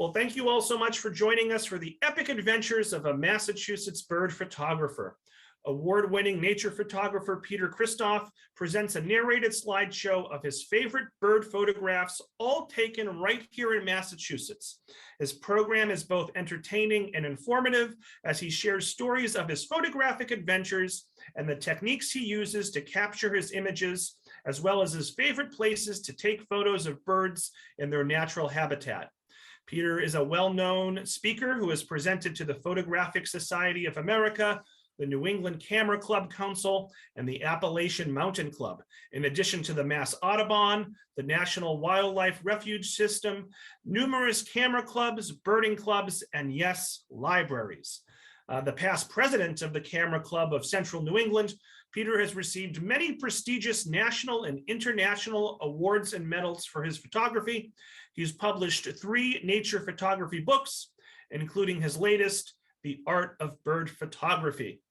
Well, thank you all so much for joining us for the epic adventures of a Massachusetts bird photographer. Award-winning nature photographer Peter Christoph presents a narrated slideshow of his favorite bird photographs, all taken right here in Massachusetts. His program is both entertaining and informative as he shares stories of his photographic adventures and the techniques he uses to capture his images, as well as his favorite places to take photos of birds in their natural habitat. Peter is a well-known speaker who has presented to the Photographic Society of America, the New England Camera Club Council, and the Appalachian Mountain Club, in addition to the Mass Audubon, the National Wildlife Refuge System, numerous camera clubs, birding clubs, and yes, libraries. The past president of the Camera Club of Central New England, Peter has received many prestigious national and international awards and medals for his photography. He's published 3 nature photography books, including his latest, The Art of Bird Photography.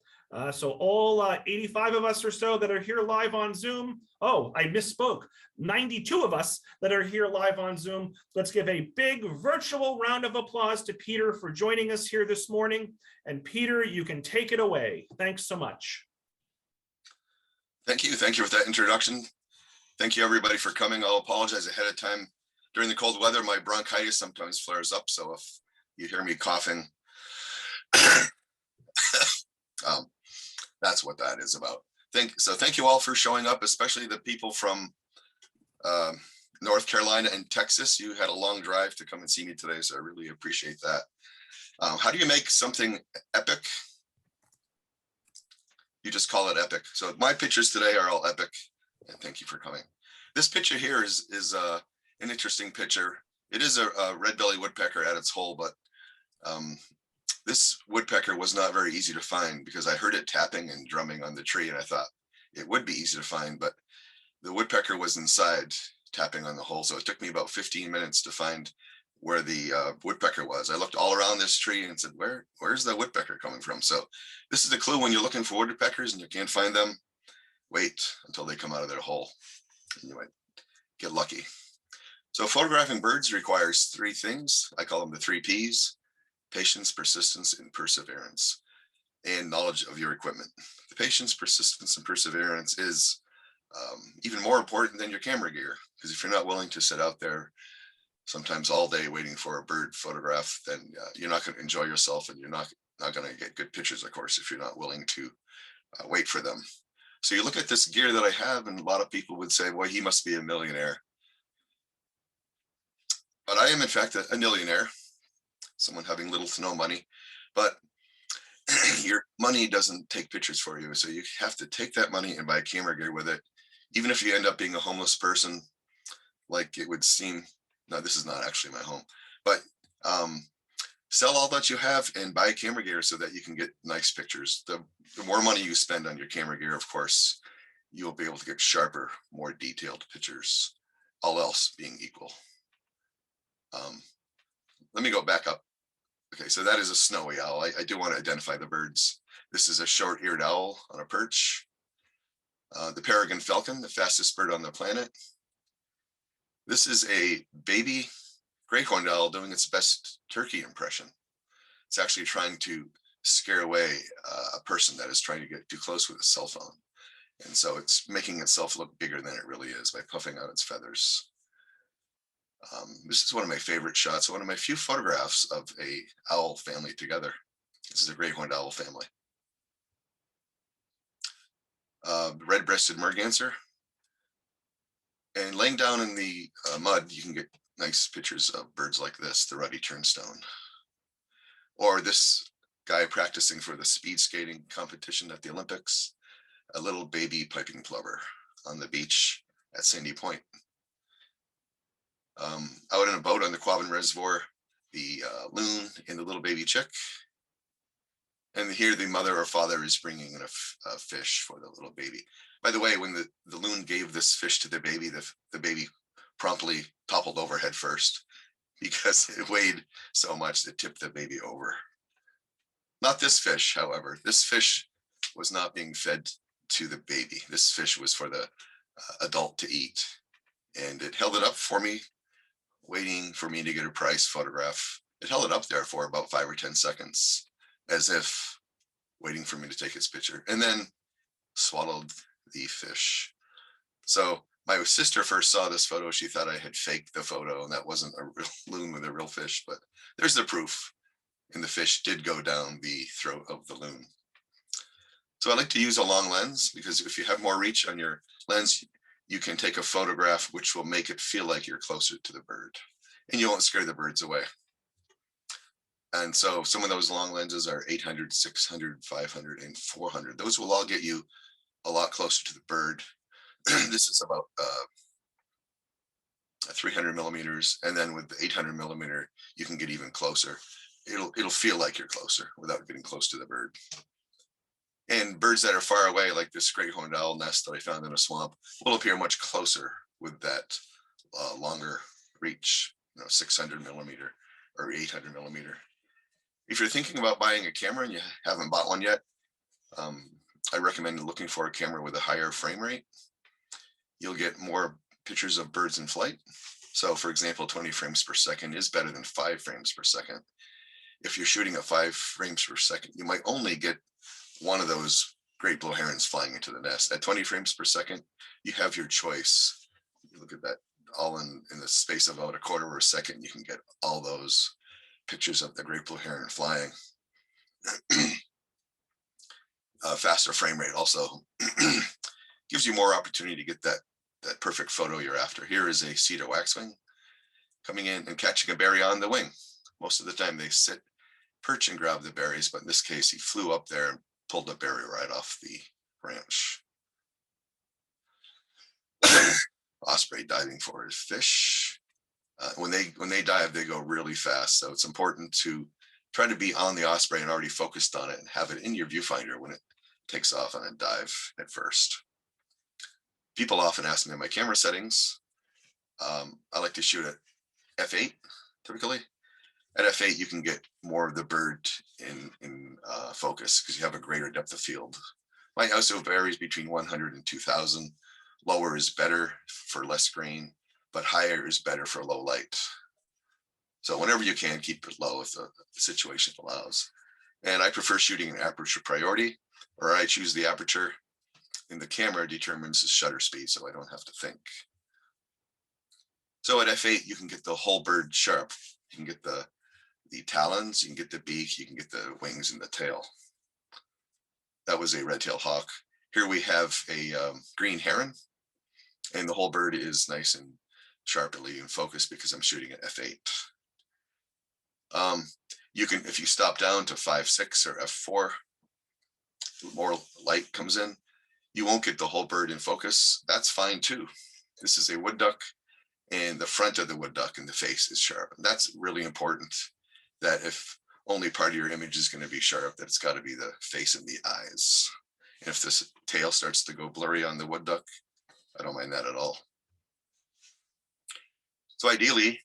So all 85 of us or so that are here live on Zoom. Oh, I misspoke. 92 of us that are here live on Zoom. Let's give a big virtual round of applause to Peter for joining us here this morning. And Peter, you can take it away. Thanks so much. Thank you. Thank you for that introduction. Thank you, everybody, for coming. I'll apologize ahead of time. During the cold weather, my bronchitis sometimes flares up. So if you hear me coughing, that's what that is about. Thank you all for showing up, especially the people from North Carolina and Texas. You had a long drive to come and see me today, so I really appreciate that. How do you make something epic? You just call it epic. So my pictures today are all epic, and thank you for coming. This picture here is an interesting picture. It is a red-bellied woodpecker at its hole, but this woodpecker was not very easy to find because I heard it tapping and drumming on the tree, and I thought it would be easy to find, but the woodpecker was inside tapping on the hole. So it took me about 15 minutes to find where the woodpecker was. I looked all around this tree and said, where's the woodpecker coming from? So this is a clue when you're looking for woodpeckers and you can't find them, wait until they come out of their hole and you might get lucky. So photographing birds requires 3 things. I call them the 3 Ps: patience, persistence, and perseverance, and knowledge of your equipment. The patience, persistence, and perseverance is even more important than your camera gear, because if you're not willing to sit out there sometimes all day waiting for a bird photograph, then you're not going to enjoy yourself, and you're not going to get good pictures, of course, if you're not willing to wait for them. So you look at this gear that I have, and a lot of people would say, well, he must be a millionaire. But I am, in fact, a millionaire, someone having little to no money. But your money doesn't take pictures for you. So you have to take that money and buy camera gear with it. Even if you end up being a homeless person, like it would seem. No, this is not actually my home, but sell all that you have and buy camera gear so that you can get nice pictures. The more money you spend on your camera gear, of course, you'll be able to get sharper, more detailed pictures, all else being equal. Let me go back up. Okay, so that is a snowy owl. I do want to identify the birds. This is a short-eared owl on a perch. The peregrine falcon, the fastest bird on the planet. This is a baby great horned owl doing its best turkey impression. It's actually trying to scare away a person that is trying to get too close with a cell phone. And so it's making itself look bigger than it really is by puffing out its feathers. This is one of my favorite shots, one of my few photographs of a owl family together. This is a great horned owl family. Red-breasted merganser. And laying down in the mud, you can get nice pictures of birds like this, the ruddy turnstone. Or this guy practicing for the speed skating competition at the Olympics, a little baby piping plover on the beach at Sandy Point. Out in a boat on the Quabbin Reservoir, the loon and the little baby chick. And here the mother or father is bringing in a fish for the little baby. By the way, when the loon gave this fish to the baby promptly toppled over head first because it weighed so much that it tipped the baby over. Not this fish, however. This fish was not being fed to the baby. This fish was for the adult to eat. And it held it up for me, waiting for me to get a price photograph It held it up there for about 5 or 10 seconds, as if waiting for me to take its picture, and then swallowed the fish. So my sister first saw this photo. She thought I had faked the photo, and that wasn't a real loon with a real fish, but there's the proof. And the fish did go down the throat of the loon. So I like to use a long lens, because if you have more reach on your lens, you can take a photograph which will make it feel like you're closer to the bird, and you won't scare the birds away. And so some of those long lenses are 800, 600, 500, and 400. Those will all get you a lot closer to the bird. This is about 300 millimeters, and then with the 800 millimeter, you can get even closer. It'll feel like you're closer without getting close to the bird. And birds that are far away, like this great horned owl nest that I found in a swamp, will appear much closer with that longer reach, 600 millimeter or 800 millimeter. If you're thinking about buying a camera and you haven't bought one yet, I recommend looking for a camera with a higher frame rate. You'll get more pictures of birds in flight. So for example, 20 frames per second is better than 5 frames per second. If you're shooting at 5 frames per second, you might only get one of those great blue herons flying into the nest. At 20 frames per second, you have your choice. You look at that, all in the space of about a quarter of a second, you can get all those pictures of the great blue heron flying. Faster frame rate also gives you more opportunity to get that perfect photo you're after. Here is a cedar waxwing coming in and catching a berry on the wing. Most of the time they sit, perch, and grab the berries, but in this case he flew up there and pulled a berry right off the branch. Osprey diving for his fish. When they dive, they go really fast, so it's important to try to be on the osprey and already focused on it, and have it in your viewfinder when it takes off on a dive at first. People often ask me my camera settings. I like to shoot at f8 typically. At f8, you can get more of the bird in focus, because you have a greater depth of field. My ISO varies between 100 and 2000. Lower is better for less grain, but higher is better for low light. So whenever you can, keep it low if the situation allows. And I prefer shooting an aperture priority, or I choose the aperture, and the camera determines the shutter speed, so I don't have to think. So at f8, you can get the whole bird sharp. You can get the talons, you can get the beak, you can get the wings and the tail. That was a red-tailed hawk. Here we have a green heron, and the whole bird is nice and sharply in focus because I'm shooting at f8. You can, if you stop down to 5.6 or f4, more light comes in, you won't get the whole bird in focus. That's fine too. This is a wood duck, and the front of the wood duck and the face is sharp. And that's really important, that if only part of your image is going to be sharp, that it's got to be the face and the eyes. And if this tail starts to go blurry on the wood duck, I don't mind that at all. So ideally,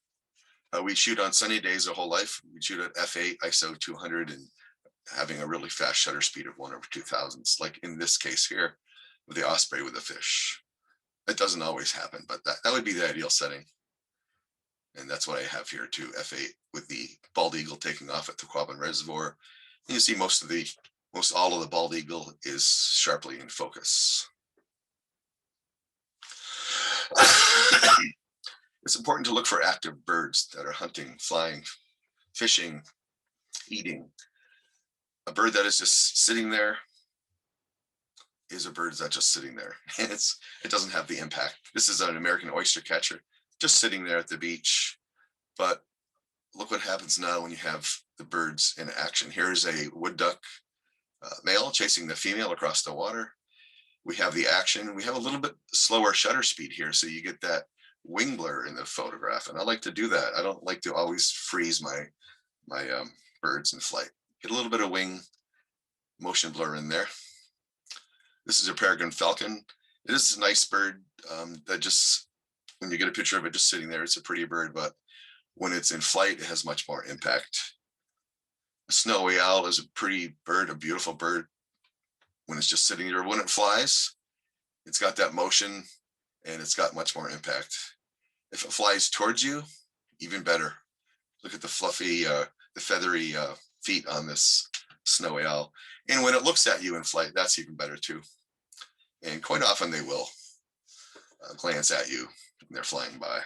we shoot on sunny days the whole life. We shoot at f8, ISO 200, and having a really fast shutter speed of 1/2000, like in this case here with the osprey with the fish. It doesn't always happen, but that would be the ideal setting. And that's what I have here too, f8, with the bald eagle taking off at the Quabbin Reservoir. And you see most all of the bald eagle is sharply in focus. It's important to look for active birds that are hunting, flying, fishing, eating. A bird that is just sitting there is a bird that's just sitting there. It doesn't have the impact. This is an American oyster catcher just sitting there at the beach. But look what happens now when you have the birds in action. Here's a wood duck male chasing the female across the water. We have the action. We have a little bit slower shutter speed here, so you get that wing blur in the photograph. And I like to do that. I don't like to always freeze my birds in flight. Get a little bit of wing motion blur in there. This is a peregrine falcon. It is a nice bird that just, when you get a picture of it just sitting there, it's a pretty bird, but when it's in flight, it has much more impact. A snowy owl is a pretty bird, a beautiful bird. When it's just sitting there, when it flies, it's got that motion and it's got much more impact. If it flies towards you, even better. Look at the fluffy, the feathery feet on this snowy owl. And when it looks at you in flight, that's even better too. And quite often they will glance at you when they're flying by.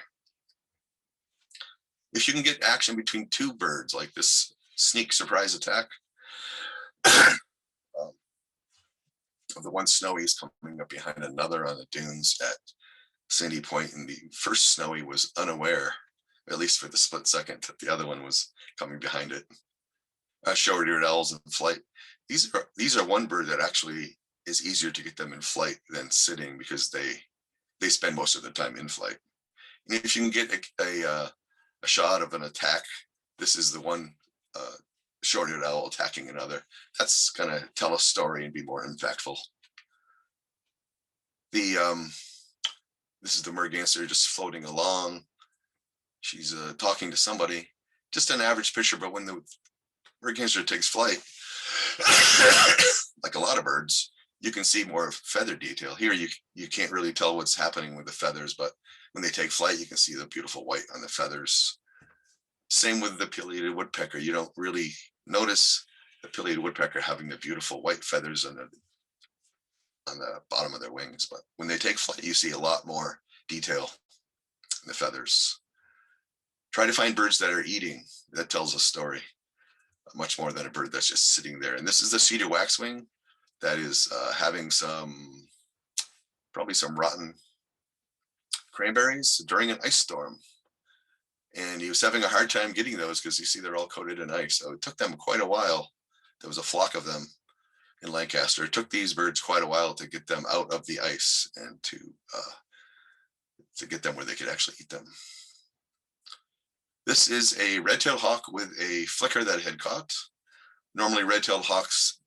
If you can get action between two birds, like this sneak surprise attack, the one snowy is coming up behind another on the dunes at Sandy Point, and the first snowy was unaware, at least for the split second, that the other one was coming behind it. Short-eared owls in flight. These are one bird that actually is easier to get them in flight than sitting, because they spend most of their time in flight. And if you can get a shot of an attack, this is the one short-eared owl attacking another. That's gonna tell a story and be more impactful. This is the merganser just floating along. She's talking to somebody. Just an average picture, but when the merganser takes flight, like a lot of birds, you can see more feather detail. Here, you can't really tell what's happening with the feathers, but when they take flight, you can see the beautiful white on the feathers. Same with the pileated woodpecker. You don't really notice the pileated woodpecker having the beautiful white feathers on the bottom of their wings, but when they take flight, you see a lot more detail in the feathers. Try to find birds that are eating. That tells a story much more than a bird that's just sitting there. And this is the cedar waxwing that is having probably some rotten cranberries during an ice storm. And he was having a hard time getting those because you see they're all coated in ice. So it took them quite a while. There was a flock of them in Lancaster. It took these birds quite a while to get them out of the ice and to get them where they could actually eat them. This is a red-tailed hawk with a flicker that it had caught. Normally red-tailed hawks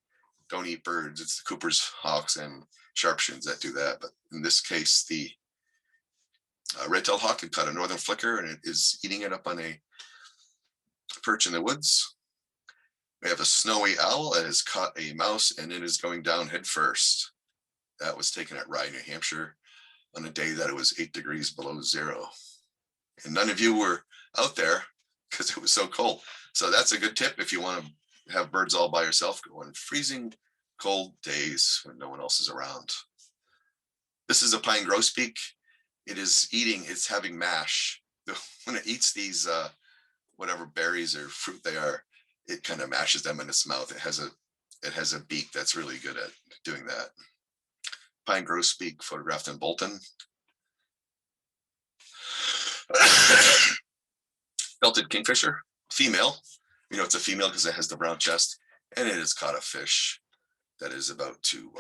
don't eat birds. It's the Cooper's hawks and sharpshoons that do that. But in this case, the red-tailed hawk had caught a northern flicker and it is eating it up on a perch in the woods. We have a snowy owl that has caught a mouse and it is going down head first. That was taken at Rye, New Hampshire on a day that it was 8 degrees below zero. And none of you were out there because it was so cold. So that's a good tip if you want to have birds all by yourself, go on freezing cold days when no one else is around. This is a pine grosbeak. It is eating, it's having mash. When it eats these, whatever berries or fruit they are, it kind of mashes them in its mouth. It has a beak that's really good at doing that. Pine grosbeak photographed in Bolton. Belted kingfisher, female. You know it's a female because it has the brown chest, and it has caught a fish that is about to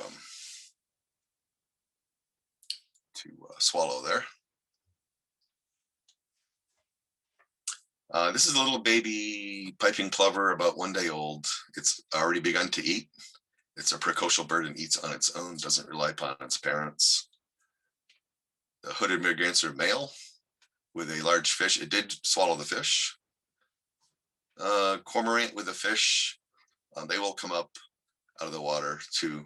swallow there. This is a little baby piping plover, about 1 day old. It's already begun to eat. It's a precocial bird and eats on its own, doesn't rely upon its parents. The hooded merganser male with a large fish. It did swallow the fish. Cormorant with a fish. They will come up out of the water to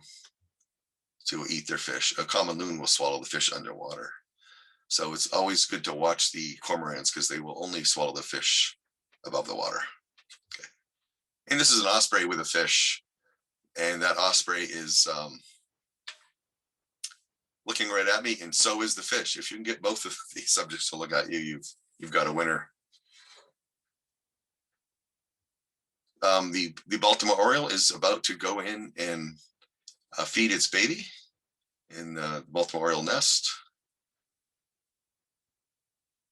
eat their fish. A common loon will swallow the fish underwater. So it's always good to watch the cormorants because they will only swallow the fish above the water. Okay. And this is an osprey with a fish. And that osprey is looking right at me, and so is the fish. If you can get both of these subjects to look at you, you've got a winner. The Baltimore Oriole is about to go in and feed its baby in the Baltimore Oriole nest.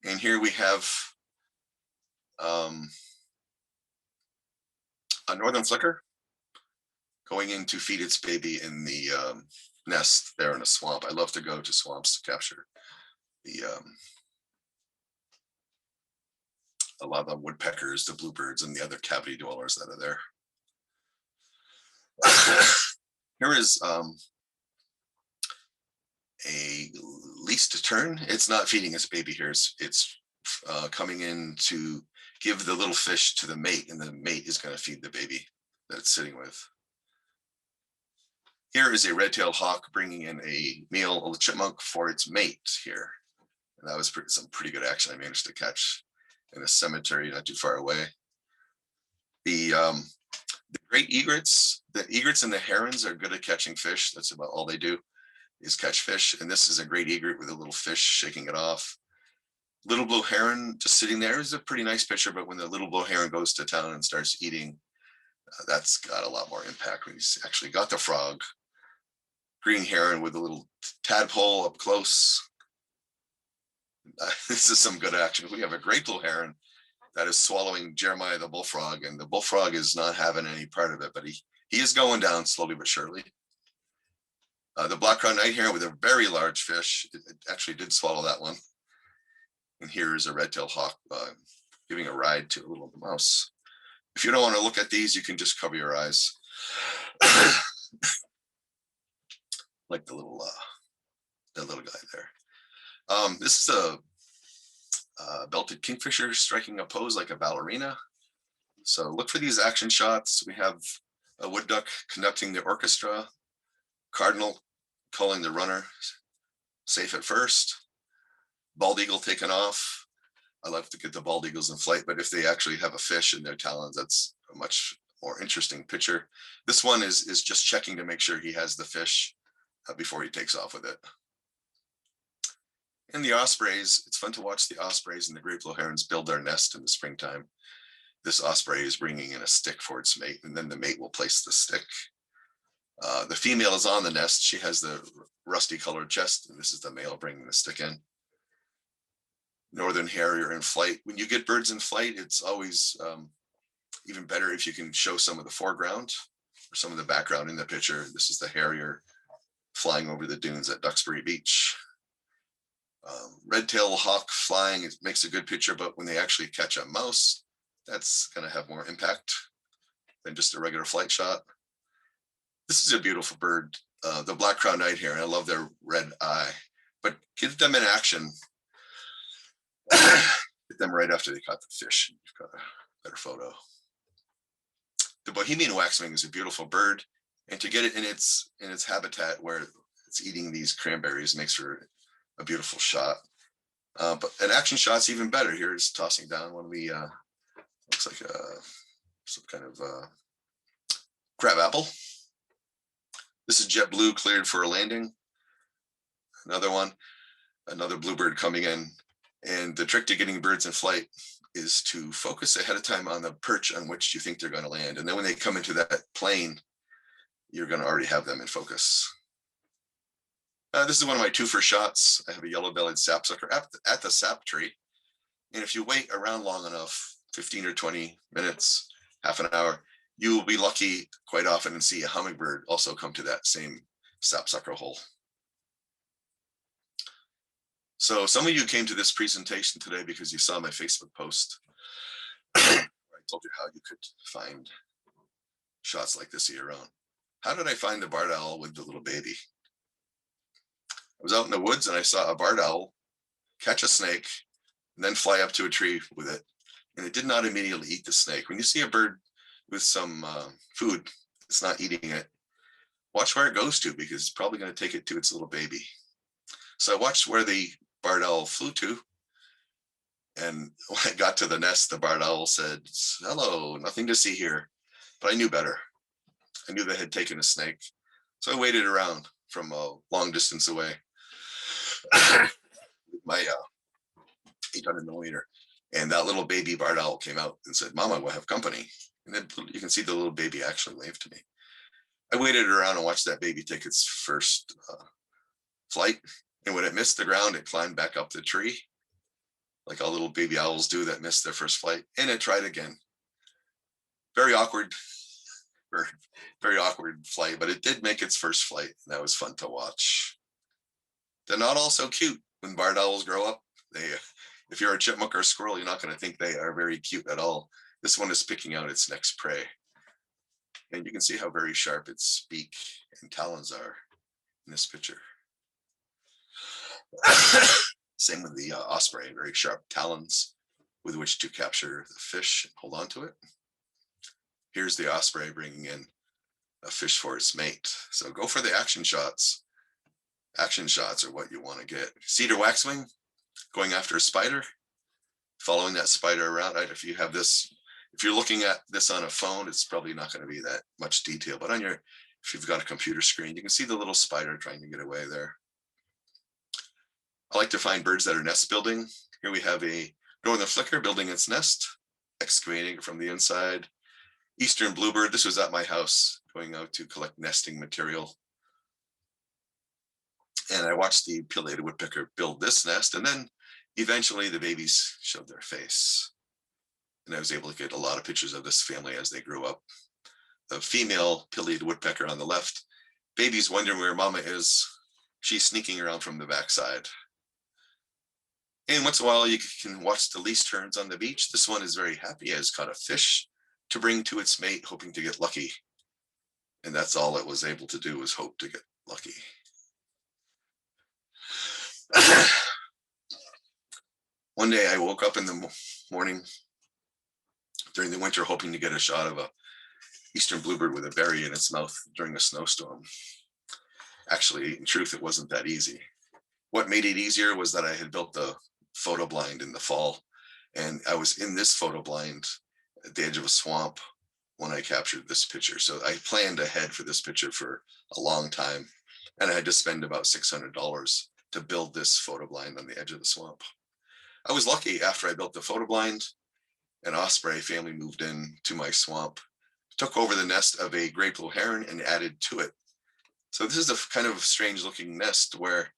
And here we have a northern flicker going in to feed its baby in the nest there in a swamp. I love to go to swamps to capture a lot of the woodpeckers, the bluebirds, and the other cavity dwellers that are there. Here is a least tern. It's not feeding its baby here. It's coming in to give the little fish to the mate, and the mate is going to feed the baby that it's sitting with. Here is a red-tailed hawk bringing in a male chipmunk for its mate here. And that was some pretty good action. I managed to catch in a cemetery not too far away. The great egrets, and the herons are good at catching fish. That's about all they do, is catch fish. And this is a great egret with a little fish shaking it off. Little blue heron just sitting there is a pretty nice picture, but when the little blue heron goes to town and starts eating, that's got a lot more impact when he's actually got the frog. Green heron with a little tadpole up close. This is some good action. We have a great blue heron that is swallowing Jeremiah the bullfrog, and the bullfrog is not having any part of it, but he is going down slowly but surely. The black-crowned night heron with a very large fish, it actually did swallow that one. And here is a red-tailed hawk giving a ride to a little mouse. If you don't want to look at these, you can just cover your eyes. Like the little guy there. This is a belted kingfisher striking a pose like a ballerina. So look for these action shots. We have a wood duck conducting the orchestra, cardinal calling the runner safe at first, bald eagle taken off. I love to get the bald eagles in flight, but if they actually have a fish in their talons, that's a much more interesting picture. This one is just checking to make sure he has the fish before he takes off with it. And the ospreys, it's fun to watch the ospreys and the great blue herons build their nest in the springtime. This osprey is bringing in a stick for its mate, and then the mate will place the stick. The female is on the nest. She has the rusty colored chest, and this is the male bringing the stick in. Northern harrier in flight. When you get birds in flight, it's always even better if you can show some of the foreground or some of the background in the picture. This is the harrier flying over the dunes at Duxbury Beach. Red-tailed hawk flying, it makes a good picture, but when they actually catch a mouse, that's going to have more impact than just a regular flight shot. This is a beautiful bird, the black-crowned night heron. I love their red eye, but get them in action. Get them right after they caught the fish. You've got a better photo. The Bohemian waxwing is a beautiful bird, and to get it in its habitat where it's eating these cranberries makes for a beautiful shot. But an action shot's even better. Here it's tossing down one of the looks like some kind of crab apple. This is jet blue cleared for a landing. Another one, another bluebird coming in. And the trick to getting birds in flight is to focus ahead of time on the perch on which you think they're going to land. And then when they come into that plane, you're going to already have them in focus. This is one of my two first shots. I have a yellow-bellied sapsucker at the sap tree. And if you wait around long enough, 15 or 20 minutes, half an hour, you will be lucky quite often and see a hummingbird also come to that same sapsucker hole. So some of you came to this presentation today because you saw my Facebook post. I told you how you could find shots like this year round. How did I find the barred owl with the little baby? I was out in the woods and I saw a barred owl catch a snake and then fly up to a tree with it. And it did not immediately eat the snake. When you see a bird with some food, it's not eating it, watch where it goes to, because it's probably going to take it to its little baby. So I watched where the barred owl flew to. And when I got to the nest, the barred owl said, "Hello, nothing to see here." But I knew better. I knew they had taken a snake. So I waited around from a long distance away with my 800 millimeter. And that little baby barred owl came out and said, "Mama, we'll have company." And then you can see the little baby actually waved to me. I waited around and watched that baby take its first flight. And when it missed the ground, it climbed back up the tree, like all little baby owls do that miss their first flight. And it tried again. Very awkward, very awkward flight, but it did make its first flight. And that was fun to watch. They're not all so cute when barred owls grow up. If you're a chipmunk or a squirrel, you're not going to think they are very cute at all. This one is picking out its next prey. And you can see how very sharp its beak and talons are in this picture. Same with the osprey, very sharp talons with which to capture the fish and hold on to it. Here's the osprey bringing in a fish for its mate. So go for the action shots. Action shots are what you want to get. Cedar waxwing going after a spider. following that spider around. If you have this, if you're looking at this on a phone, it's probably not going to be that much detail, but if you've got a computer screen, you can see the little spider trying to get away there. I like to find birds that are nest building. Here we have a northern flicker building its nest, excavating from the inside. Eastern bluebird, this was at my house, going out to collect nesting material. And I watched the pileated woodpecker build this nest, and then eventually the babies showed their face. And I was able to get a lot of pictures of this family as they grew up. The female pileated woodpecker on the left, baby's wondering where mama is. She's sneaking around from the backside. And once in a while, you can watch the least terns on the beach. This one is very happy. It has caught a fish to bring to its mate, hoping to get lucky. And that's all it was able to do, was hope to get lucky. One day I woke up in the morning during the winter, hoping to get a shot of a eastern bluebird with a berry in its mouth during a snowstorm. Actually, in truth, it wasn't that easy. What made it easier was that I had built the photo blind in the fall, and I was in this photo blind at the edge of a swamp when I captured this picture. So I planned ahead for this picture for a long time, and I had to spend about $600 to build this photo blind on the edge of the swamp. I was lucky. After I built the photo blind, an osprey family moved in to my swamp, took over the nest of a gray blue heron and added to it. So this is a kind of strange looking nest where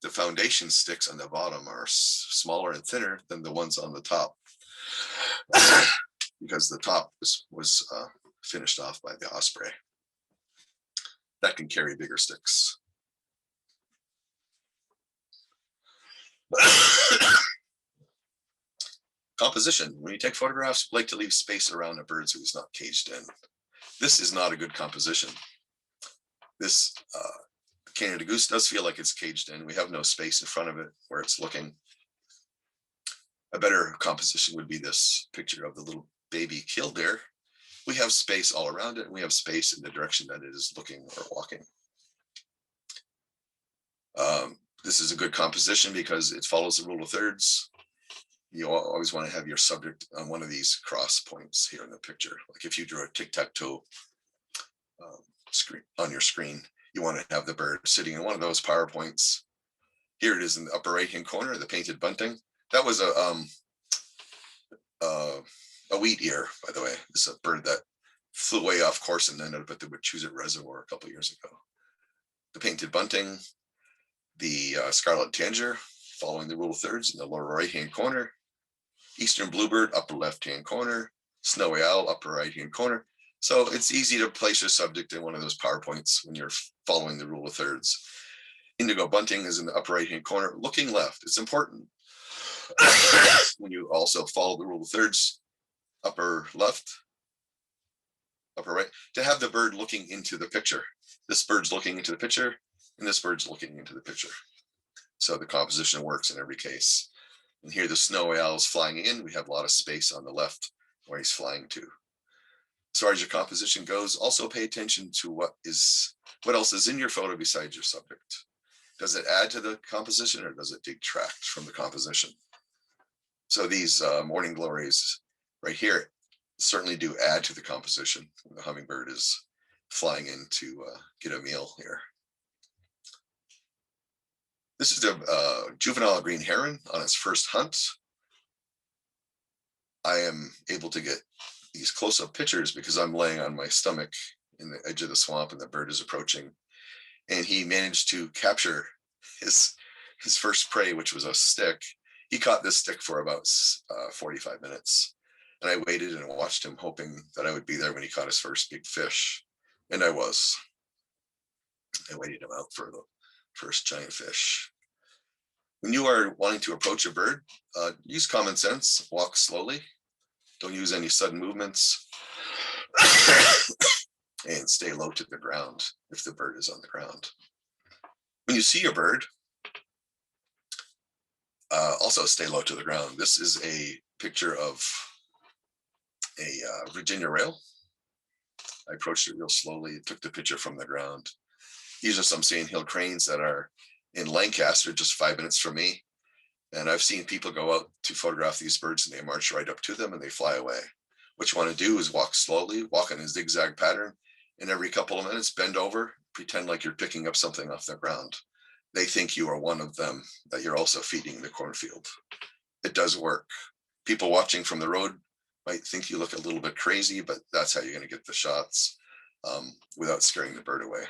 the foundation sticks on the bottom are smaller and thinner than the ones on the top, because the top was finished off by the osprey. That can carry bigger sticks. Composition. When you take photographs, you like to leave space around a bird so he's not caged in. This is not a good composition. This Canada goose does feel like it's caged in. We have no space in front of it where it's looking. A better composition would be this picture of the little baby killdeer. We have space all around it, and we have space in the direction that it is looking or walking. This is a good composition because it follows the rule of thirds. You always want to have your subject on one of these cross points here in the picture. Like if you drew a tic-tac-toe screen on your screen, you want to have the bird sitting in one of those power points. Here it is in the upper right-hand corner, the painted bunting. That was a wheat ear, by the way. This is a bird that flew way off course and ended up at the Wachusett Reservoir a couple of years ago. The painted bunting, the scarlet tanager, following the rule of thirds in the lower right-hand corner, eastern bluebird, upper left-hand corner, snowy owl, upper right-hand corner. So it's easy to place your subject in one of those PowerPoints when you're following the rule of thirds. Indigo bunting is in the upper right-hand corner, looking left. It's important when you also follow the rule of thirds, upper left, upper right, to have the bird looking into the picture. This bird's looking into the picture, and this bird's looking into the picture. So the composition works in every case. And here the snowy owl is flying in. We have a lot of space on the left where he's flying to. As far as your composition goes, also pay attention to what else is in your photo besides your subject. Does it add to the composition or does it detract from the composition? So these morning glories right here certainly do add to the composition. The hummingbird is flying in to get a meal here. This is the juvenile green heron on its first hunt. I am able to get these close-up pictures because I'm laying on my stomach in the edge of the swamp and the bird is approaching. And he managed to capture his first prey, which was a stick. He caught this stick for about 45 minutes. And I waited and watched him, hoping that I would be there when he caught his first big fish. And I was. I waited him out for the first giant fish. When you are wanting to approach a bird, use common sense, walk slowly. Don't use any sudden movements. And stay low to the ground if the bird is on the ground. When you see a bird, also stay low to the ground. This is a picture of a Virginia rail. I approached it real slowly, took the picture from the ground. These are some sandhill cranes that are in Lancaster, just 5 minutes from me. And I've seen people go out to photograph these birds and they march right up to them and they fly away. What you want to do is walk slowly, walk in a zigzag pattern, and every couple of minutes bend over, pretend like you're picking up something off the ground. They think you are one of them, that you're also feeding the cornfield. It does work. People watching from the road might think you look a little bit crazy, but that's how you're going to get the shots without scaring the bird away.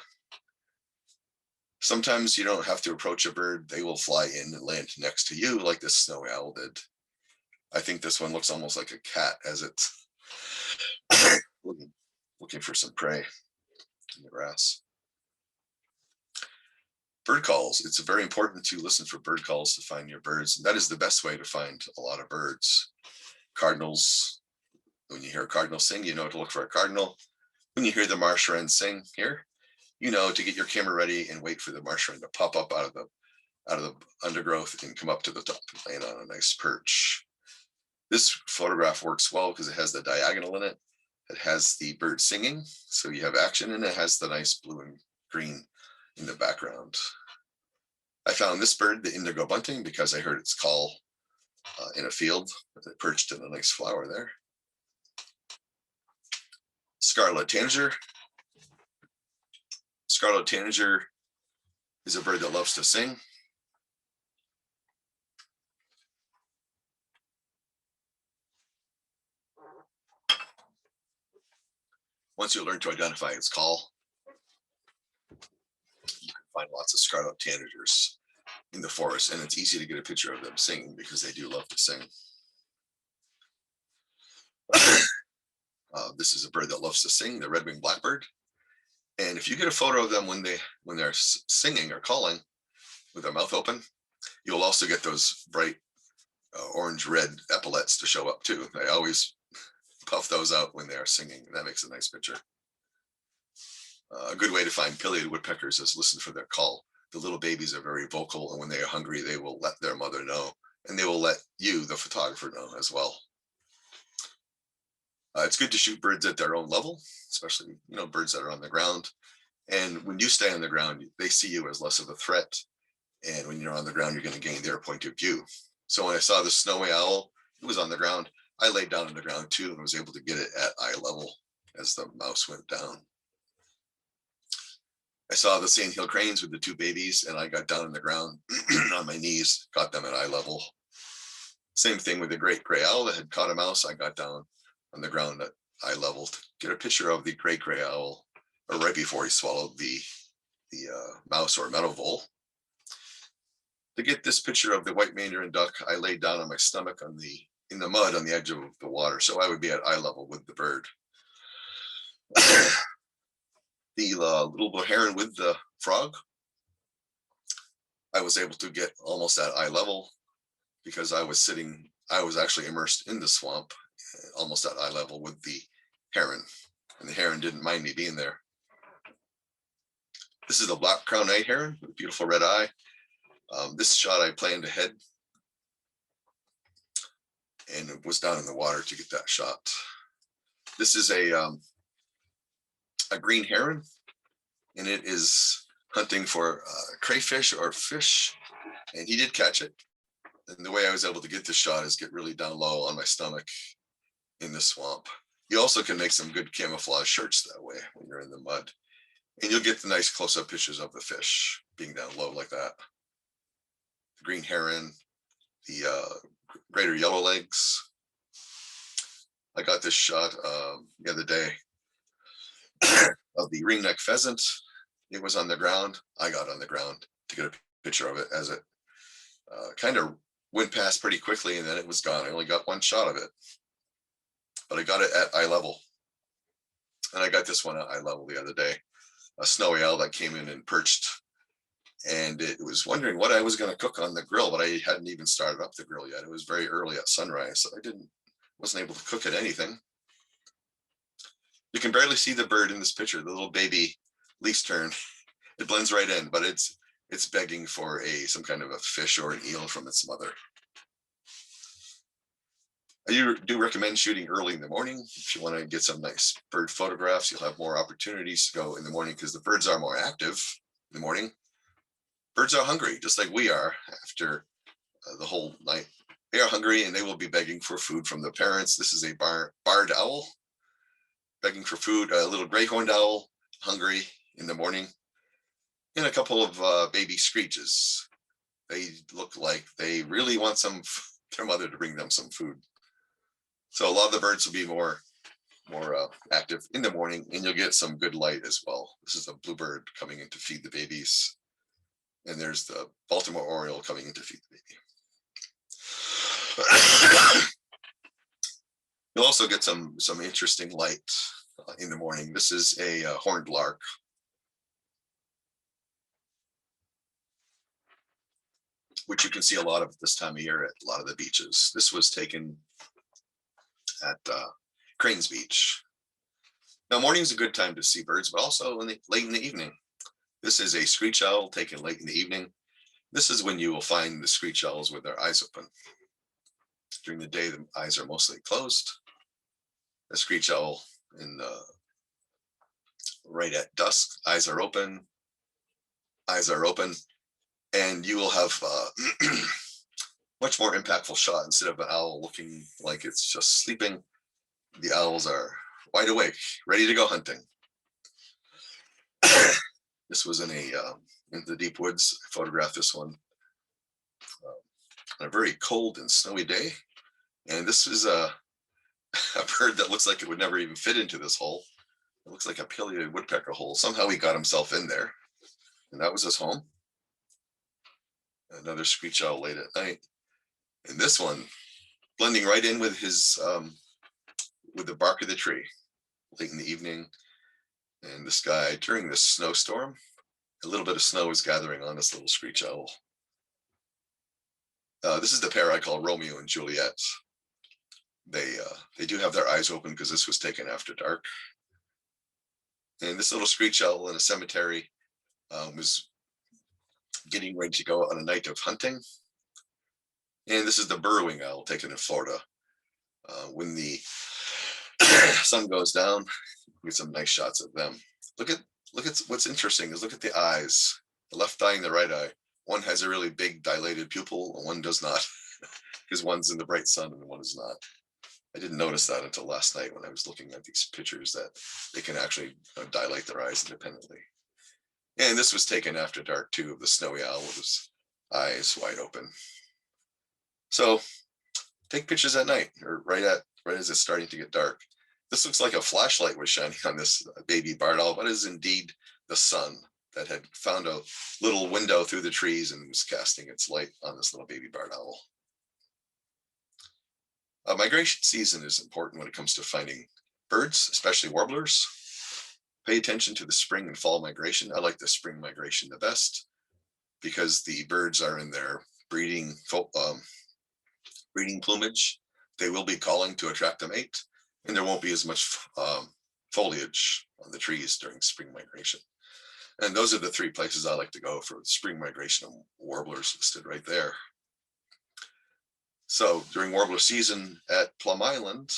Sometimes you don't have to approach a bird. They will fly in and land next to you like this snowy owl did. I think this one looks almost like a cat as it's looking for some prey in the grass. Bird calls. It's very important to listen for bird calls to find your birds. That is the best way to find a lot of birds. Cardinals, when you hear a cardinal sing, you know to look for a cardinal. When you hear the marsh wren sing here, you know to get your camera ready and wait for the marsh wren to pop up out of the undergrowth and come up to the top and land on a nice perch. This photograph works well because it has the diagonal in it. It has the bird singing, so you have action, and it has the nice blue and green in the background. I found this bird, the indigo bunting, because I heard its call in a field. It perched in a nice flower there. Scarlet tanager. Scarlet tanager is a bird that loves to sing. Once you learn to identify its call, you can find lots of scarlet tanagers in the forest, and it's easy to get a picture of them singing because they do love to sing. This is a bird that loves to sing, the red-winged blackbird. And if you get a photo of them when they're singing or calling with their mouth open, you'll also get those bright orange-red epaulets to show up too. They always puff those out when they are singing. That makes a nice picture. A good way to find pileated woodpeckers is listen for their call. The little babies are very vocal, and when they are hungry, they will let their mother know, and they will let you, the photographer, know as well. It's good to shoot birds at their own level, especially birds that are on the ground. And when you stay on the ground, they see you as less of a threat. And when you're on the ground, you're going to gain their point of view. So when I saw the snowy owl, it was on the ground. I laid down on the ground too, and was able to get it at eye level as the mouse went down. I saw the sandhill cranes with the two babies, and I got down on the ground on my knees, got them at eye level. Same thing with the great gray owl that had caught a mouse. I got down on the ground at eye level to get a picture of the great gray owl, or right before he swallowed the mouse or meadow vole. To get this picture of the white mandarin duck, I laid down on my stomach in the mud on the edge of the water, so I would be at eye level with the bird. The little blue heron with the frog, I was able to get almost at eye level because I was actually immersed in the swamp, almost at eye level with the heron, and the heron didn't mind me being there. This is a black crowned night heron with a beautiful red eye. This shot I planned ahead and was down in the water to get that shot. This is a green heron, and it is hunting for crayfish or fish, and he did catch it. And the way I was able to get this shot is get really down low on my stomach in the swamp. You also can make some good camouflage shirts that way when you're in the mud, and you'll get the nice close-up pictures of the fish being down low like that. The green heron, the greater yellowlegs. I got this shot the other day of the ringneck pheasant. It was on the ground. I got on the ground to get a picture of it as it kind of went past pretty quickly, and then it was gone. I only got one shot of it, but I got it at eye level. And I got this one at eye level the other day, a snowy owl that came in and perched, and it was wondering what I was going to cook on the grill, but I hadn't even started up the grill yet. It was very early at sunrise, so I wasn't able to cook it anything. You can barely see the bird in this picture, the little baby leaf tern. It blends right in, but it's begging for some kind of a fish or an eel from its mother. I do recommend shooting early in the morning. If you want to get some nice bird photographs, you'll have more opportunities to go in the morning because the birds are more active in the morning. Birds are hungry, just like we are after the whole night. They are hungry and they will be begging for food from their parents. This is a barred owl begging for food, a little gray horned owl, hungry in the morning, and a couple of baby screeches. They look like they really want their mother to bring them some food. So a lot of the birds will be more active in the morning, and you'll get some good light as well. This is a bluebird coming in to feed the babies, and there's the Baltimore Oriole coming in to feed the baby. You'll also get some interesting light in the morning. This is a horned lark. Which you can see a lot of this time of year at a lot of the beaches. This was taken at Cranes Beach. Now, morning is a good time to see birds, but also late in the evening. This is a screech owl taken late in the evening. This is when you will find the screech owls with their eyes open. During the day, the eyes are mostly closed. A screech owl right at dusk, eyes are open, and you will have much more impactful shot. Instead of an owl looking like it's just sleeping, the owls are wide awake, ready to go hunting. This was in the deep woods. I photographed this one on a very cold and snowy day. And this is a bird that looks like it would never even fit into this hole. It looks like a pileated woodpecker hole. Somehow he got himself in there, and that was his home. Another screech owl late at night. And this one blending right in with his with the bark of the tree late in the evening. And the sky during this snowstorm, a little bit of snow is gathering on this little screech owl. This is the pair I call Romeo and Juliet. They do have their eyes open because this was taken after dark. And this little screech owl in a cemetery was getting ready to go on a night of hunting. And this is the burrowing owl taken in Florida. When the sun goes down, we get some nice shots of them. Look at what's interesting is look at the eyes, the left eye and the right eye. One has a really big dilated pupil and one does not, because one's in the bright sun and one is not. I didn't notice that until last night when I was looking at these pictures, that they can actually dilate their eyes independently. And this was taken after dark too, of the snowy owl with his eyes wide open. So take pictures at night or right as it's starting to get dark. This looks like a flashlight was shining on this baby barred owl, but it is indeed the sun that had found a little window through the trees and was casting its light on this little baby barred owl. Migration season is important when it comes to finding birds, especially warblers. Pay attention to the spring and fall migration. I like the spring migration the best because the birds are in their breeding plumage. They will be calling to attract a mate, and there won't be as much foliage on the trees during spring migration. And those are the three places I like to go for spring migration of warblers listed right there. So during warbler season at Plum Island,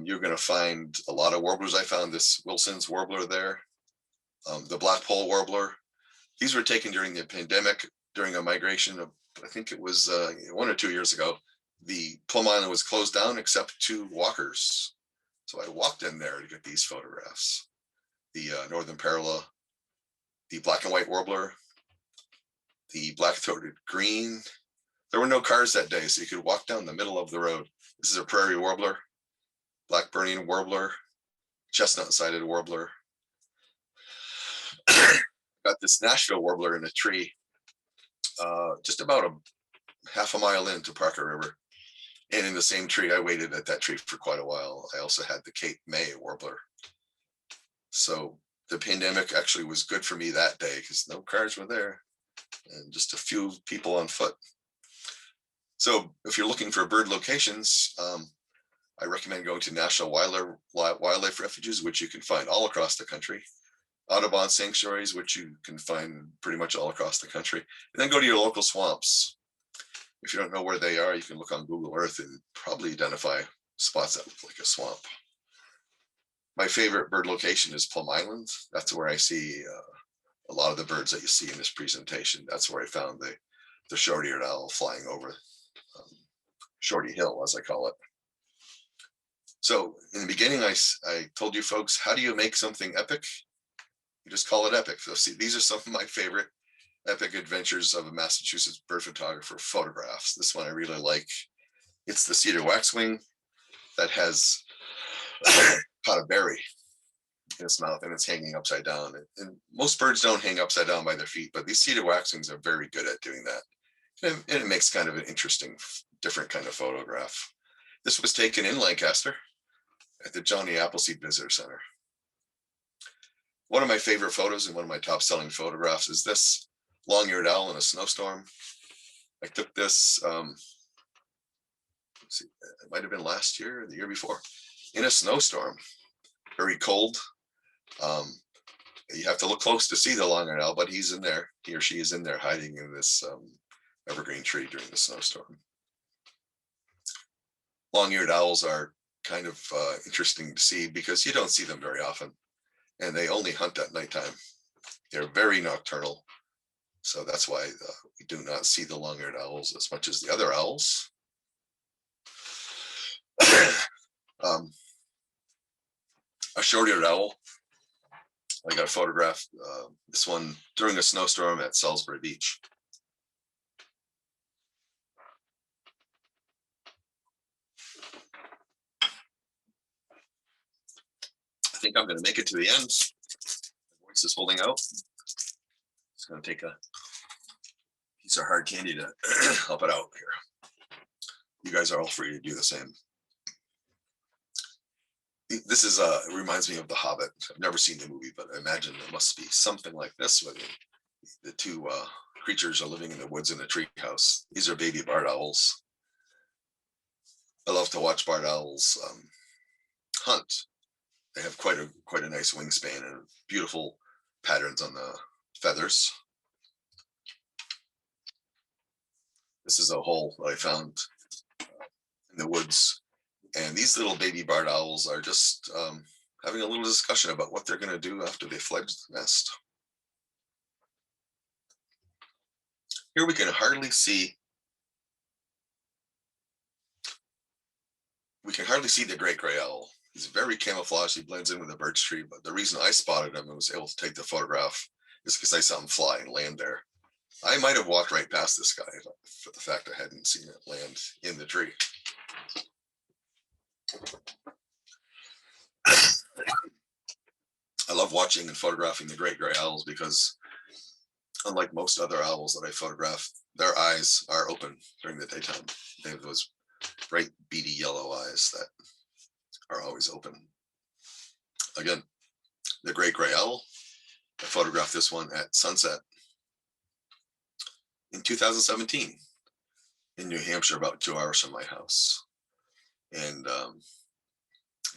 you're going to find a lot of warblers. I found this Wilson's warbler there, the blackpoll warbler. These were taken during the pandemic, during a migration of, I think it was 1 or 2 years ago. The Plum Island was closed down except to walkers. So I walked in there to get these photographs. The northern parula, the black and white warbler, the black-throated green. There were no cars that day, so you could walk down the middle of the road. This is a prairie warbler, black burning warbler, chestnut-sided warbler. Got this Nashville warbler in a tree, just about a half a mile into Parker River. And in the same tree, I waited at that tree for quite a while. I also had the Cape May warbler. So the pandemic actually was good for me that day because no cars were there and just a few people on foot. So if you're looking for bird locations, I recommend going to National Wildlife Refuges, which you can find all across the country. Audubon sanctuaries, which you can find pretty much all across the country. And then go to your local swamps. If you don't know where they are, you can look on Google Earth and probably identify spots that look like a swamp. My favorite bird location is Plum Island. That's where I see a lot of the birds that you see in this presentation. That's where I found the the short-eared owl flying over Shorty Hill, as I call it. So in the beginning, I told you folks, how do you make something epic? You just call it epic. So see, these are some of my favorite epic adventures of a Massachusetts bird photographer photographs. This one I really like. It's the cedar waxwing that has caught a berry in its mouth and it's hanging upside down. And most birds don't hang upside down by their feet, but these cedar waxwings are very good at doing that. And it makes kind of an interesting, different kind of photograph. This was taken in Lancaster at the Johnny Appleseed Visitor Center. One of my favorite photos and one of my top selling photographs is this long-eared owl in a snowstorm. I took this, let's see, it might have been last year or the year before, in a snowstorm, very cold. You have to look close to see the long-eared owl, but he's in there, he or she is in there hiding in this evergreen tree during the snowstorm. Long-eared owls are kind of interesting to see because you don't see them very often and they only hunt at nighttime. They're very nocturnal. So that's why we do not see the long-eared owls as much as the other owls. A short-eared owl. I got a photograph, this one during a snowstorm at Salisbury Beach. I think I'm going to make it to the end. My voice is holding out. It's going to take a piece of hard candy to help it out here. You guys are all free to do the same. This is it reminds me of The Hobbit. I've never seen the movie, but I imagine it must be something like this, where the two creatures are living in the woods in a tree house. These are baby barred owls. I love to watch barred owls hunt. They have quite a nice wingspan and beautiful patterns on the feathers. This is a hole that I found in the woods. And these little baby barred owls are just having a little discussion about what they're going to do after they fledge the nest. Here we can hardly see the great gray owl. He's very camouflaged. He blends in with the birch tree. But the reason I spotted him and was able to take the photograph is because I saw him fly and land there. I might have walked right past this guy for the fact I hadn't seen it land in the tree. I love watching and photographing the great gray owls because, unlike most other owls that I photograph, their eyes are open during the daytime. They have those bright beady yellow eyes that are always open. Again, the great gray owl. I photographed this one at sunset in 2017 in New Hampshire, about 2 hours from my house. And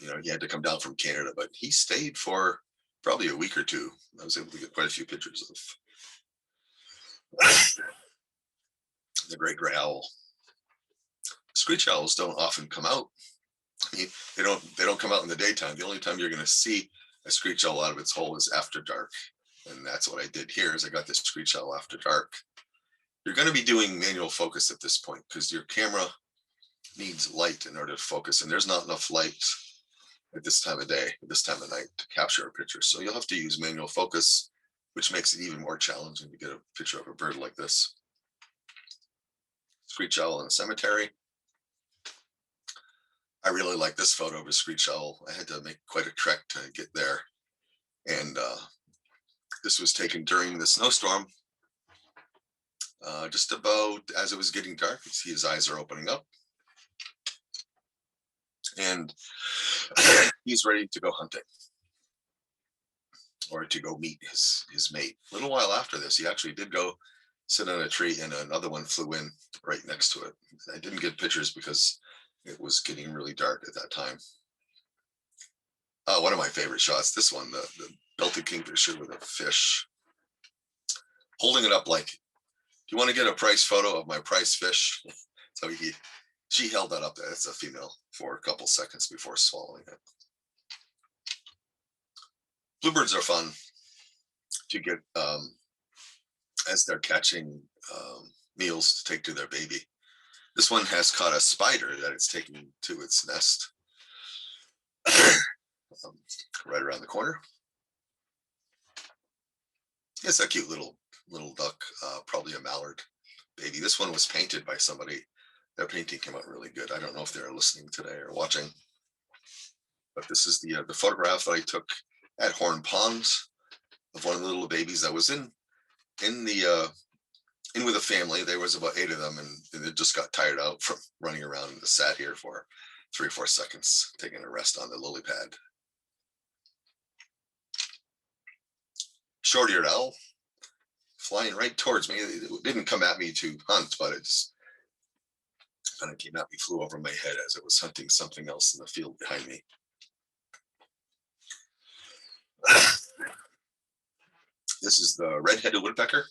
you know, he had to come down from Canada, but he stayed for probably a week or two. I was able to get quite a few pictures of the great gray owl. Screech owls don't often come out. I mean, they don't come out in the daytime. The only time you're going to see a screech owl out of its hole is after dark, and that's what I did here. Is I got this screech owl after dark. You're going to be doing manual focus at this point because your camera needs light in order to focus, and there's not enough light at this time of day, at this time of night, to capture a picture. So you'll have to use manual focus, which makes it even more challenging to get a picture of a bird like this. Screech owl in a cemetery. I really like this photo of a screech owl. I had to make quite a trek to get there. And this was taken during the snowstorm. Just about as it was getting dark, you see his eyes are opening up. And he's ready to go hunting or to go meet his mate. A little while after this, he actually did go sit on a tree and another one flew in right next to it. I didn't get pictures because it was getting really dark at that time. One of my favorite shots, this one, the belted kingfisher with a fish, holding it up like, do you want to get a prize photo of my prize fish? So she held that up there. It's a female for a couple seconds before swallowing it. Bluebirds are fun to get as they're catching meals to take to their baby. This one has caught a spider that it's taken to its nest right around the corner. It's a cute little duck, probably a mallard baby. This one was painted by somebody. Their painting came out really good. I don't know if they're listening today or watching, but this is the photograph that I took at Horn Pond of one of the little babies that was in with a family. There was about 8 of them, and they just got tired out from running around and just sat here for 3 or 4 seconds, taking a rest on the lily pad. Short-eared owl flying right towards me. It didn't come at me to hunt, but it just kind of came at me, flew over my head as it was hunting something else in the field behind me. This is the red-headed woodpecker.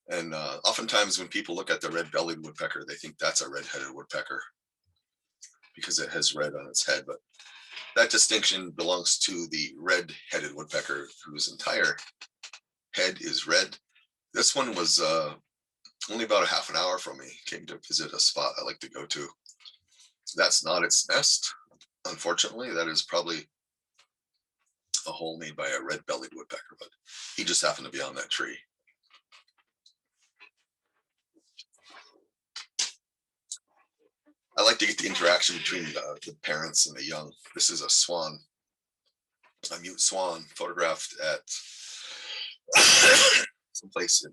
And oftentimes when people look at the red-bellied woodpecker, they think that's a red-headed woodpecker because it has red on its head. But that distinction belongs to the red-headed woodpecker, whose entire head is red. This one was only about a half an hour from me. Came to visit a spot I like to go to. That's not its nest, unfortunately. That is probably a hole made by a red-bellied woodpecker, but he just happened to be on that tree. I like to get the interaction between the parents and the young. This is a swan, a mute swan, photographed at someplace in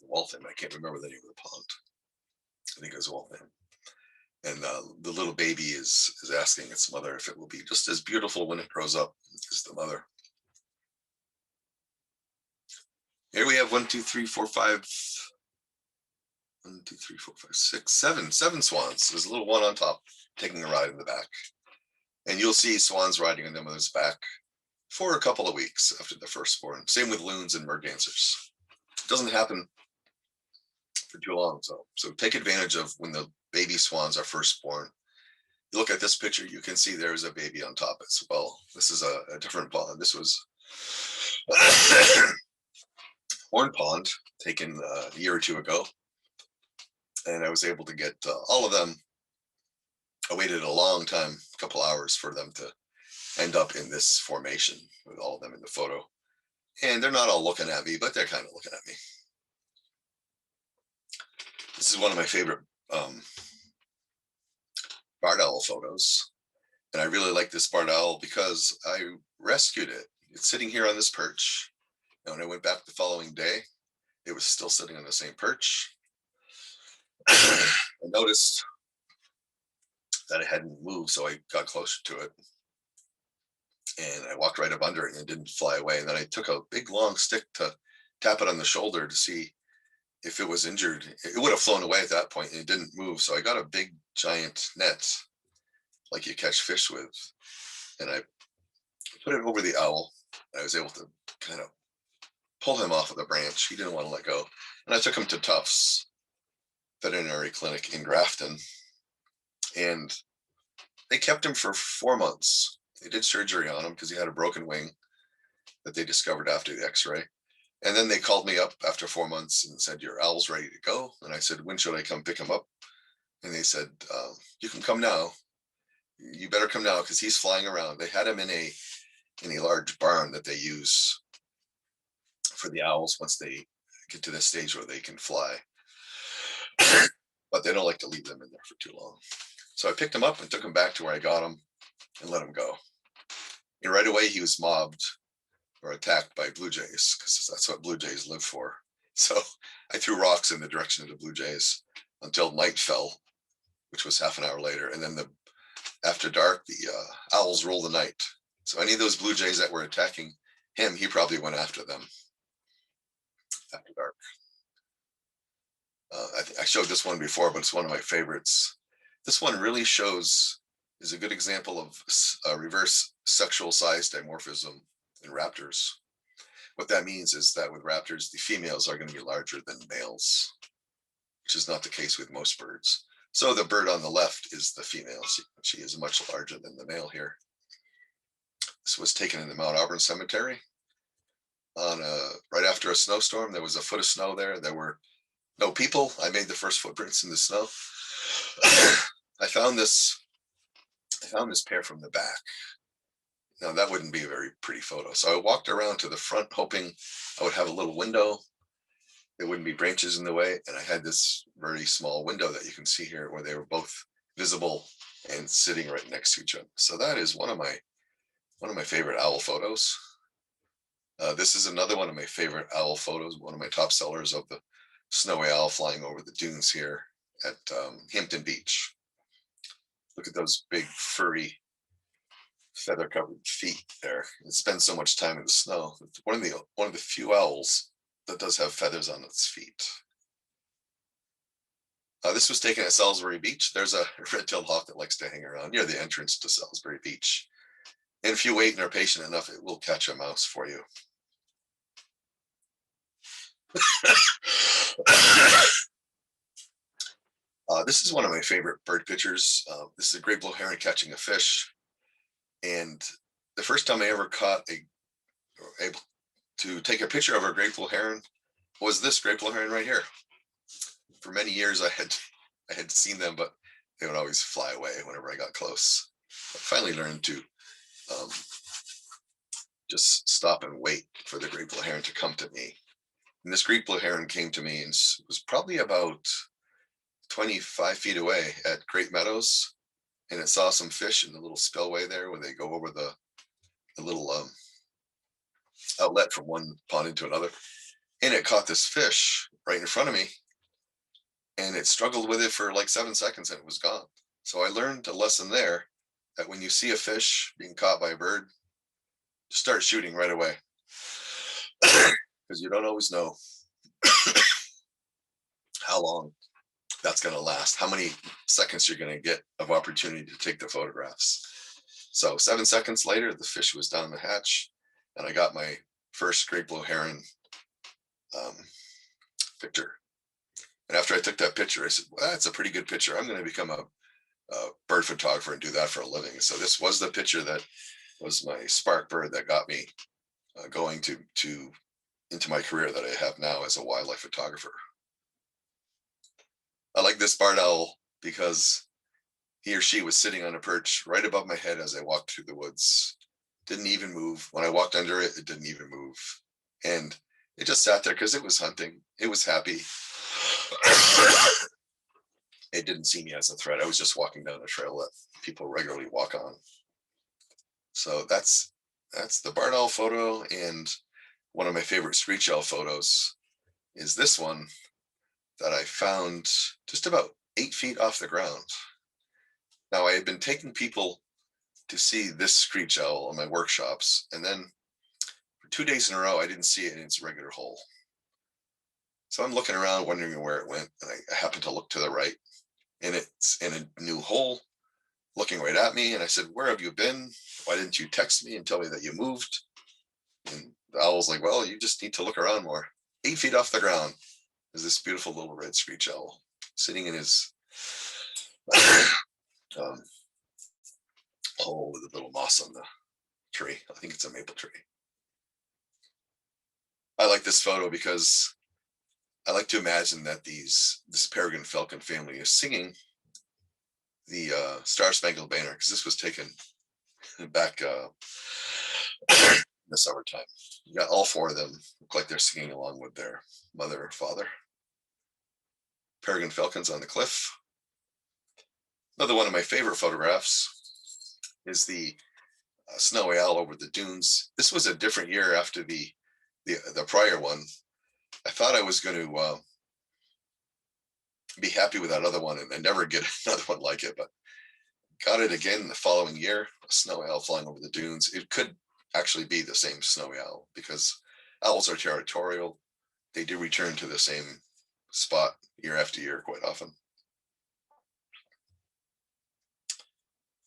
Waltham. I can't remember the name of the pond. I think it was Waltham. And the little baby is asking its mother if it will be just as beautiful when it grows up as the mother. Here we have 1, 2, 3, 4, 5. 1, 2, 3, 4, 5, 6, 7 swans. There's a little one on top taking a ride in the back. And you'll see swans riding on their mother's back for a couple of weeks after the firstborn. Same with loons and mergansers. It doesn't happen for too long. So take advantage of when the baby swans are first born. You look at this picture, you can see there's a baby on top as well. This is a different pond. This was Horn Pond, taken a year or 2 ago. And I was able to get all of them. I waited a long time, a couple hours, for them to end up in this formation with all of them in the photo. And they're not all looking at me, but they're kind of looking at me. This is one of my favorite barred owl photos. And I really like this barred owl because I rescued it. It's sitting here on this perch. And when I went back the following day, it was still sitting on the same perch. I noticed that it hadn't moved, so I got closer to it. And I walked right up under it and it didn't fly away. And then I took a big long stick to tap it on the shoulder to see if it was injured. It would have flown away at that point and it didn't move. So I got a big giant net like you catch fish with. And I put it over the owl. I was able to kind of pull him off of the branch. He didn't want to let go. And I took him to Tufts Veterinary Clinic in Grafton. And they kept him for 4 months. They did surgery on him because he had a broken wing that they discovered after the x-ray. And then they called me up after 4 months and said, your owl's ready to go. And I said, when should I come pick him up? And they said, you can come now. You better come now because he's flying around. They had him in a large barn that they use for the owls once they get to the stage where they can fly. But they don't like to leave them in there for too long. So I picked him up and took him back to where I got him and let him go. And right away he was mobbed or attacked by blue jays because that's what blue jays live for. So I threw rocks in the direction of the blue jays until night fell, which was half an hour later. And then after dark, the owls rolled the night. So any of those blue jays that were attacking him, he probably went after them after dark. I showed this one before, but it's one of my favorites. This one really is a good example of reverse sexual size dimorphism in raptors. What that means is that with raptors, the females are going to be larger than males, which is not the case with most birds. So the bird on the left is the female. She is much larger than the male here. This was taken in the Mount Auburn Cemetery right after after a snowstorm. There was a foot of snow there. There were no people. I made the first footprints in the snow. I found this pair from the back. Now that wouldn't be a very pretty photo. So I walked around to the front hoping I would have a little window. There wouldn't be branches in the way. And I had this very small window that you can see here where they were both visible and sitting right next to each other. So that is one of my favorite owl photos. This is another one of my favorite owl photos, one of my top sellers of the snowy owl flying over the dunes here at Hampton Beach. Look at those big furry feather covered feet there. It spends so much time in the snow. It's one of the few owls that does have feathers on its feet. This was taken at Salisbury Beach. There's a red-tailed hawk that likes to hang around near the entrance to Salisbury Beach. And if you wait and are patient enough, it will catch a mouse for you. This is one of my favorite bird pictures. This is a great blue heron catching a fish. And the first time I ever able to take a picture of a great blue heron was this great blue heron right here. For many years, I had seen them, but they would always fly away whenever I got close. I finally learned to just stop and wait for the great blue heron to come to me. And this great blue heron came to me and was probably about 25 feet away at Great Meadows, and it saw some fish in the little spillway there where they go over the little outlet from one pond into another. And it caught this fish right in front of me, and it struggled with it for like 7 seconds and it was gone. So I learned a lesson there that when you see a fish being caught by a bird, just start shooting right away, because you don't always know how long that's going to last, how many seconds you're going to get of opportunity to take the photographs. So 7 seconds later, the fish was down the hatch, and I got my first great blue heron picture. And after I took that picture, I said, well, that's a pretty good picture. I'm going to become a bird photographer and do that for a living. So this was the picture that was my spark bird that got me going into my career that I have now as a wildlife photographer. I like this barred owl because he or she was sitting on a perch right above my head as I walked through the woods. Didn't even move. When I walked under it, it didn't even move. And it just sat there because it was hunting. It was happy. It didn't see me as a threat. I was just walking down a trail that people regularly walk on. So that's the barred owl photo. And one of my favorite screech owl photos is this one that I found just about 8 feet off the ground. Now, I had been taking people to see this screech owl in my workshops, and then for 2 days in a row, I didn't see it in its regular hole. So I'm looking around, wondering where it went, and I happened to look to the right, and it's in a new hole, looking right at me. And I said, "Where have you been? Why didn't you text me and tell me that you moved?" And the owl's like, "Well, you just need to look around more." 8 feet off the ground is this beautiful little red screech owl sitting in his hole with a little moss on the tree. I think it's a maple tree. I like this photo because I like to imagine that this peregrine falcon family is singing the Star Spangled Banner, because this was taken back in the summertime. You got all four of them look like they're singing along with their mother or father. Peregrine falcons on the cliff. Another one of my favorite photographs is the snowy owl over the dunes. This was a different year after the prior one. I thought I was going to be happy with that other one and never get another one like it, but got it again the following year. A snowy owl flying over the dunes. It could actually be the same snowy owl because owls are territorial. They do return to the same spot year after year quite often.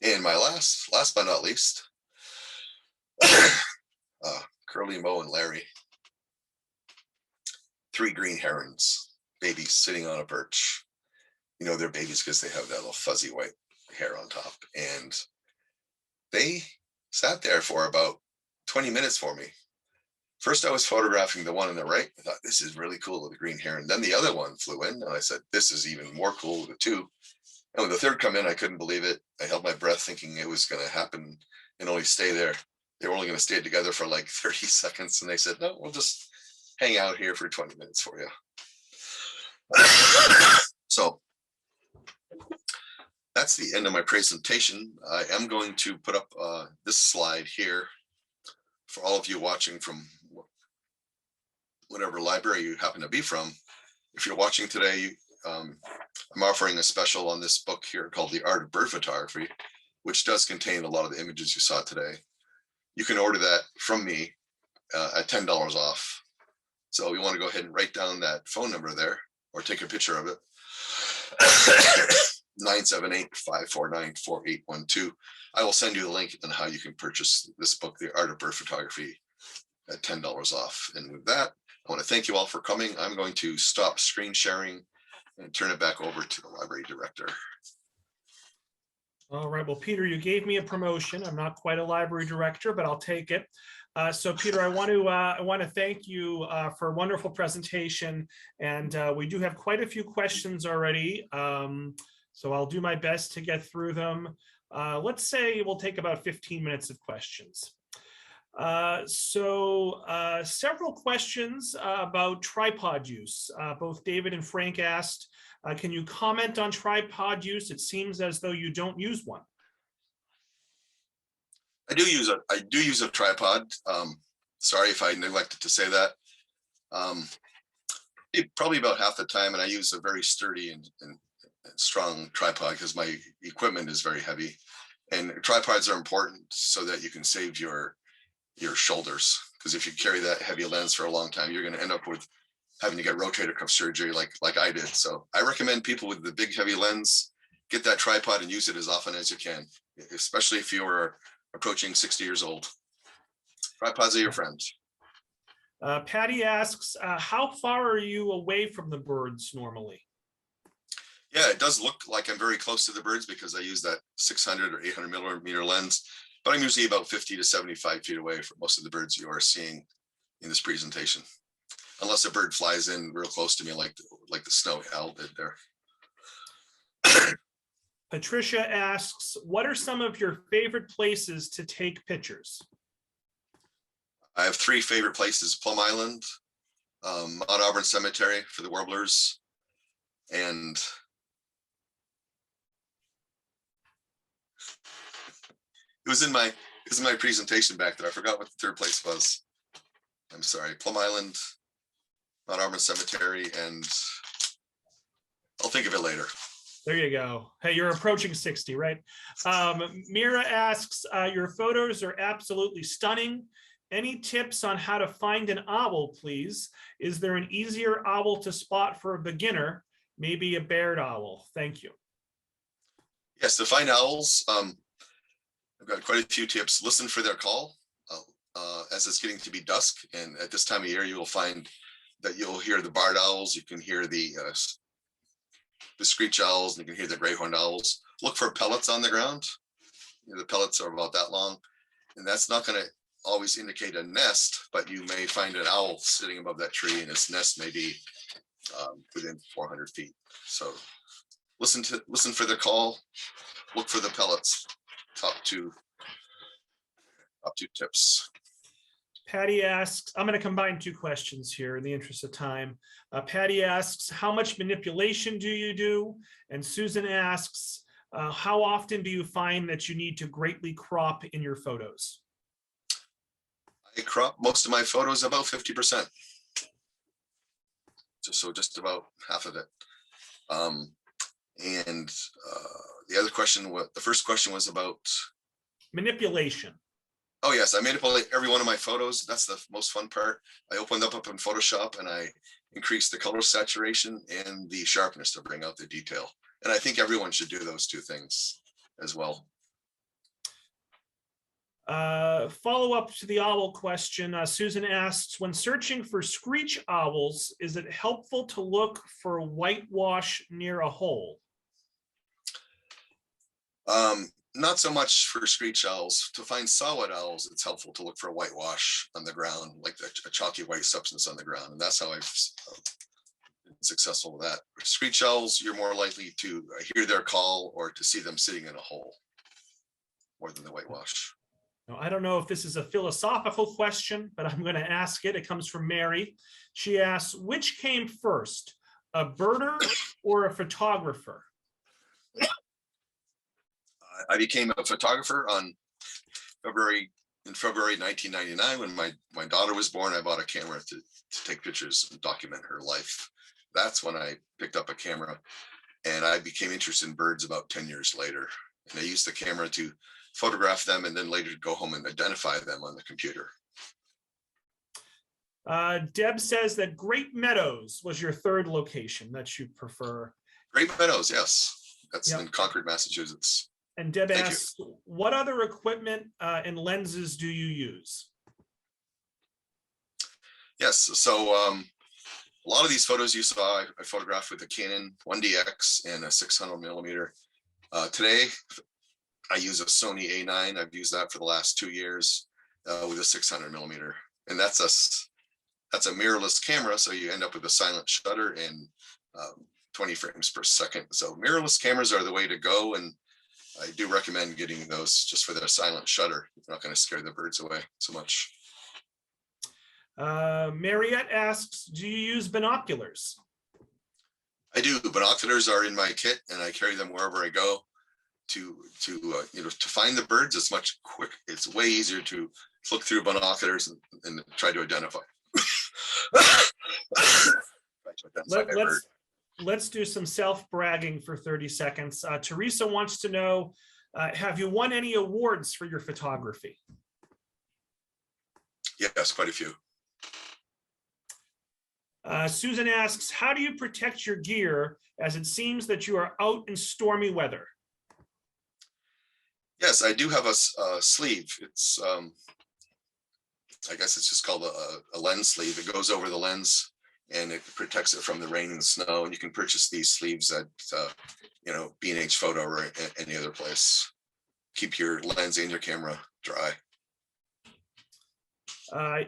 And my last but not least, Curly, Mo, and Larry. 3 green herons, babies sitting on a perch. You know they're babies because they have that little fuzzy white hair on top. And they sat there for about 20 minutes for me. First, I was photographing the one on the right. I thought, this is really cool with the green heron. Then the other one flew in, and I said, this is even more cool with the two. And when the third come in, I couldn't believe it. I held my breath thinking it was going to happen and only stay there. They were only going to stay together for like 30 seconds. And they said, no, we'll just hang out here for 20 minutes for you. So that's the end of my presentation. I am going to put up this slide here for all of you watching from whatever library you happen to be from. If you're watching today, I'm offering a special on this book here called The Art of Bird Photography, which does contain a lot of the images you saw today. You can order that from me at $10 off. So you want to go ahead and write down that phone number there or take a picture of it. 978-549-4812. I will send you the link on how you can purchase this book, The Art of Bird Photography, at $10 off. And with that, I want to thank you all for coming. I'm going to stop screen sharing and turn it back over to the library director. All right. Well, Peter, you gave me a promotion. I'm not quite a library director, but I'll take it. So, Peter, I want to thank you for a wonderful presentation, and we do have quite a few questions already. So I'll do my best to get through them. Let's say we'll take about 15 minutes of questions. Several questions about tripod use. Both David and Frank asked, can you comment on tripod use? It seems as though you don't use one. I do use a tripod. Sorry if I neglected to say that. Probably about half the time, and I use a very sturdy and strong tripod because my equipment is very heavy. And tripods are important so that you can save your shoulders, because if you carry that heavy lens for a long time, you're going to end up with having to get rotator cuff surgery like I did. So I recommend people with the big heavy lens get that tripod and use it as often as you can, especially if you're approaching 60 years old. Tripods are your friends. Patty asks, how far are you away from the birds normally? Yeah, it does look like I'm very close to the birds because I use that 600 or 800 millimeter lens, but I'm usually about 50 to 75 feet away from most of the birds you are seeing in this presentation, unless a bird flies in real close to me like the snowy owl did there. Patricia asks, what are some of your favorite places to take pictures? I have 3 favorite places: Plum Island, Mount Auburn Cemetery for the warblers, and it was in my presentation back there. I forgot what the 3rd place was. I'm sorry. Plum Island, Mount Auburn Cemetery, and I'll think of it later. There you go. Hey, you're approaching 60, right? Mira asks, your photos are absolutely stunning. Any tips on how to find an owl, please? Is there an easier owl to spot for a beginner? Maybe a barred owl. Thank you. Yes, to find owls, I've got quite a few tips. Listen for their call as it's getting to be dusk. And at this time of year, you will find that you'll hear the barred owls. You can hear the screech owls, and you can hear the gray horned owls. Look for pellets on the ground. The pellets are about that long, and that's not going to always indicate a nest, but you may find an owl sitting above that tree, and its nest may be within 400 feet. So listen for the call, look for the pellets. Top two tips. Patty asks, I'm going to combine 2 questions here in the interest of time. Patty asks, how much manipulation do you do? And Susan asks, how often do you find that you need to greatly crop in your photos? I crop most of my photos about 50%. Just about half of it. The first question was about manipulation. Oh yes, I manipulate every one of my photos. That's the most fun part. I open them up in Photoshop and I increase the color saturation and the sharpness to bring out the detail. And I think everyone should do those 2 things as well. Follow up to the owl question. Susan asks, when searching for screech owls, is it helpful to look for whitewash near a hole? not so much for screech owls. To find solid owls, it's helpful to look for a whitewash on the ground, like a chalky white substance on the ground. And that's how I've been successful with that. For screech owls, you're more likely to hear their call or to see them sitting in a hole more than the whitewash. Now, I don't know if this is a philosophical question, but I'm going to ask it. It comes from Mary. She asks, which came first, a birder or a photographer? I became a photographer in February 1999 when my daughter was born. I bought a camera to take pictures and document her life. That's when I picked up a camera, and I became interested in birds about 10 years later. And I used the camera to photograph them and then later go home and identify them on the computer. Deb says that Great Meadows was your third location that you prefer. Great Meadows, yes. That's Yep. in Concord, Massachusetts. And Deb Thank asks, what other equipment and lenses do you use? Yes, so a lot of these photos you saw, I photographed with a Canon 1DX and a 600 millimeter. Today, I use a Sony A9. I've used that for the last 2 years with a 600 millimeter. And that's a mirrorless camera, so you end up with a silent shutter and 20 frames per second. So mirrorless cameras are the way to go, and I do recommend getting those just for their silent shutter. It's not going to scare the birds away so much. Mariette asks, do you use binoculars? I do. Binoculars are in my kit, and I carry them wherever I go. To find the birds, it's much quick. It's way easier to look through binoculars and try to identify. Let's do some self-bragging for 30 seconds. Teresa wants to know, have you won any awards for your photography? Yes, quite a few. Susan asks, how do you protect your gear as it seems that you are out in stormy weather? Yes, I do have a sleeve. It's, I guess it's just called a lens sleeve. It goes over the lens and it protects it from the rain and the snow. And you can purchase these sleeves at, B&H Photo or any other place. Keep your lens and your camera dry.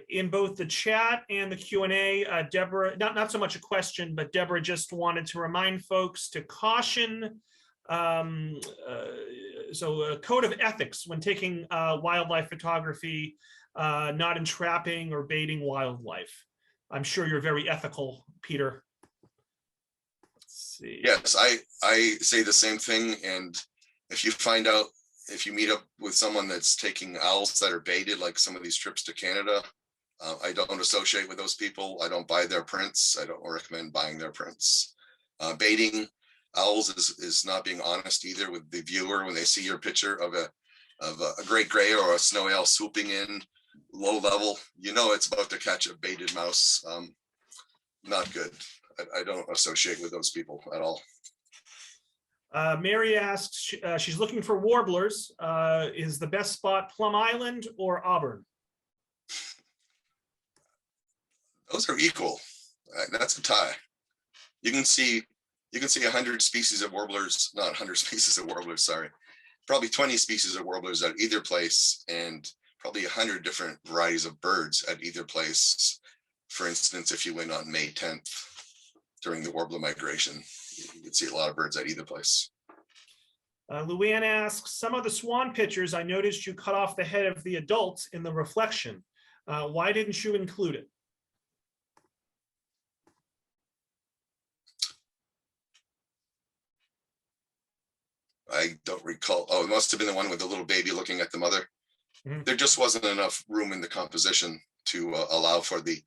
In both the chat and the Q&A, Deborah, not so much a question, but Deborah just wanted to remind folks to caution. So a code of ethics when taking wildlife photography, not entrapping or baiting wildlife. I'm sure you're very ethical, Peter. Let's see. Yes, I say the same thing. And if you meet up with someone that's taking owls that are baited, like some of these trips to Canada, I don't associate with those people. I don't buy their prints. I don't recommend buying their prints. Baiting owls is not being honest either with the viewer when they see your picture of a great gray or a snowy owl swooping in low level. It's about to catch a baited mouse. Not good. I don't associate with those people at all. Mary asks, she's looking for warblers. Is the best spot Plum Island or Auburn? Those are equal. That's a tie. You can see 100 species of warblers, not 100 species of warblers, sorry. Probably 20 species of warblers at either place, and probably 100 different varieties of birds at either place. For instance, if you went on May 10th during the warbler migration, you could see a lot of birds at either place. Luann asks, some of the swan pictures, I noticed you cut off the head of the adult in the reflection. Why didn't you include it? I don't recall. Oh, it must have been the one with the little baby looking at the mother. Mm-hmm. There just wasn't enough room in the composition to allow for the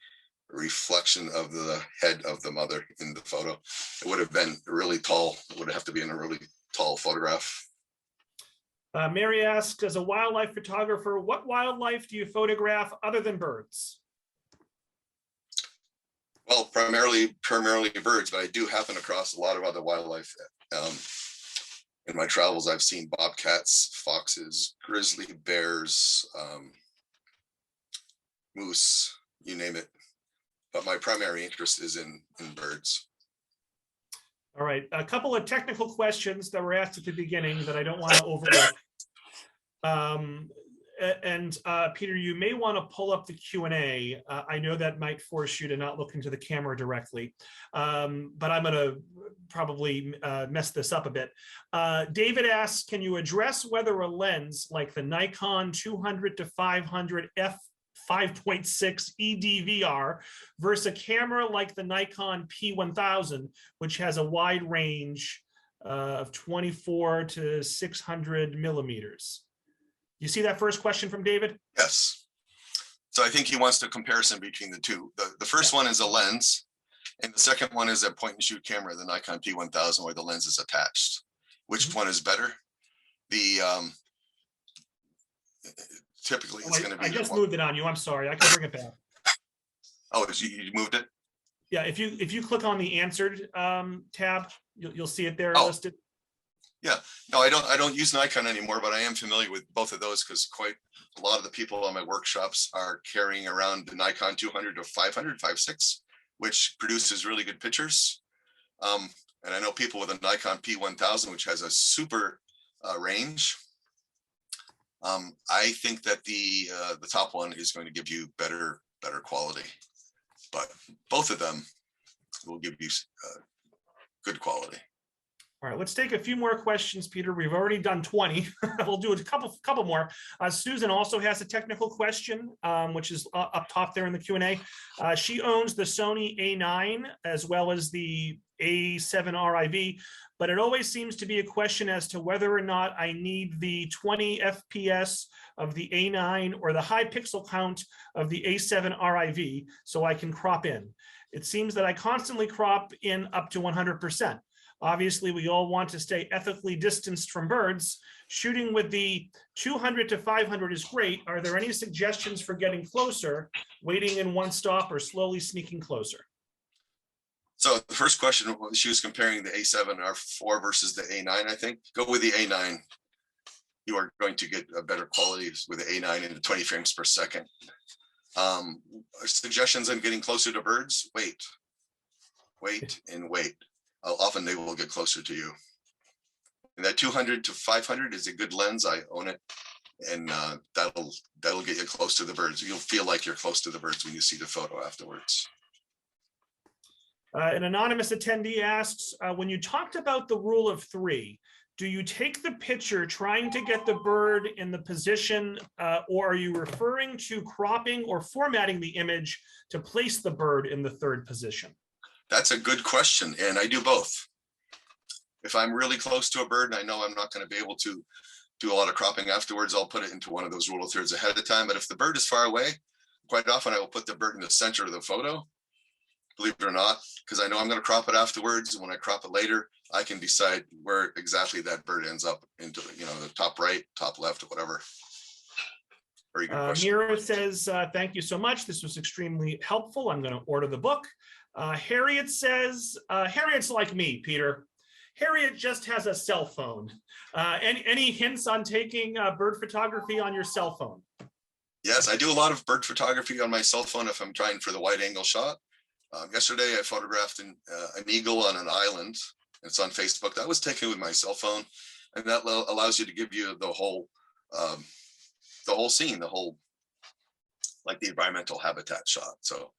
reflection of the head of the mother in the photo. It would have been really tall. It would have to be in a really tall photograph. Mary asks, as a wildlife photographer, what wildlife do you photograph other than birds? Well, primarily birds, but I do happen across a lot of other wildlife. In my travels, I've seen bobcats, foxes, grizzly bears, moose, you name it. But my primary interest is in birds. All right, a couple of technical questions that were asked at the beginning that I don't want to overlook. Peter, you may want to pull up the Q&A. I know that might force you to not look into the camera directly, but I'm going to probably mess this up a bit. David asks, can you address whether a lens like the Nikon 200 to 500 f 5.6 EDVR versus a camera like the Nikon P1000, which has a wide range of 24 to 600 millimeters? You see that first question from David? Yes. So I think he wants the comparison between the two. The first one is a lens, and the second one is a point and shoot camera, the Nikon P1000, where the lens is attached. Which one is better? The typically it's going to be. I just moved it on you. I'm sorry. I can bring it back. Oh, you moved it? Yeah. If you click on the answered tab, you'll see it there listed. Yeah, no, I don't use Nikon anymore, but I am familiar with both of those because quite a lot of the people on my workshops are carrying around the Nikon 200 to 500, 5.6, which produces really good pictures. And I know people with a Nikon P1000, which has a super range. I think that the top one is going to give you better quality, but both of them will give you good quality. All right, let's take a few more questions, Peter. We've already done 20. We'll do a couple more. Susan also has a technical question, which is up top there in the Q&A. She owns the Sony A9 as well as the A7 RIV, but it always seems to be a question as to whether or not I need the 20 FPS of the A9 or the high pixel count of the A7 RIV so I can crop in. It seems that I constantly crop in up to 100%. Obviously, we all want to stay ethically distanced from birds. Shooting with the 200 to 500 is great. Are there any suggestions for getting closer, waiting in one stop, or slowly sneaking closer? So the first question, she was comparing the A7 R4 versus the A9, I think. Go with the A9. You are going to get a better quality with the A9 in 20 frames per second. Suggestions on getting closer to birds? Wait and wait. Often they will get closer to you. And that 200 to 500 is a good lens. I own it, and that'll get you close to the birds. You'll feel like you're close to the birds when you see the photo afterwards. An anonymous attendee asks, when you talked about the rule of 3, do you take the picture trying to get the bird in the position, or are you referring to cropping or formatting the image to place the bird in the third position? That's a good question, and I do both. If I'm really close to a bird and I know I'm not going to be able to do a lot of cropping afterwards, I'll put it into one of those rule of thirds ahead of time. But if the bird is far away, quite often I will put the bird in the center of the photo, believe it or not, because I know I'm going to crop it afterwards. And when I crop it later, I can decide where exactly that bird ends up into, the top right, top left, or whatever. Very good question. Mira says, thank you so much. This was extremely helpful. I'm going to order the book. Harriet says, Harriet's like me, Peter. Harriet just has a cell phone. Any hints on taking bird photography on your cell phone? Yes, I do a lot of bird photography on my cell phone if I'm trying for the wide angle shot. Yesterday, I photographed an eagle on an island. It's on Facebook. That was taken with my cell phone, and that allows you to give you the whole scene, like the environmental habitat shot. So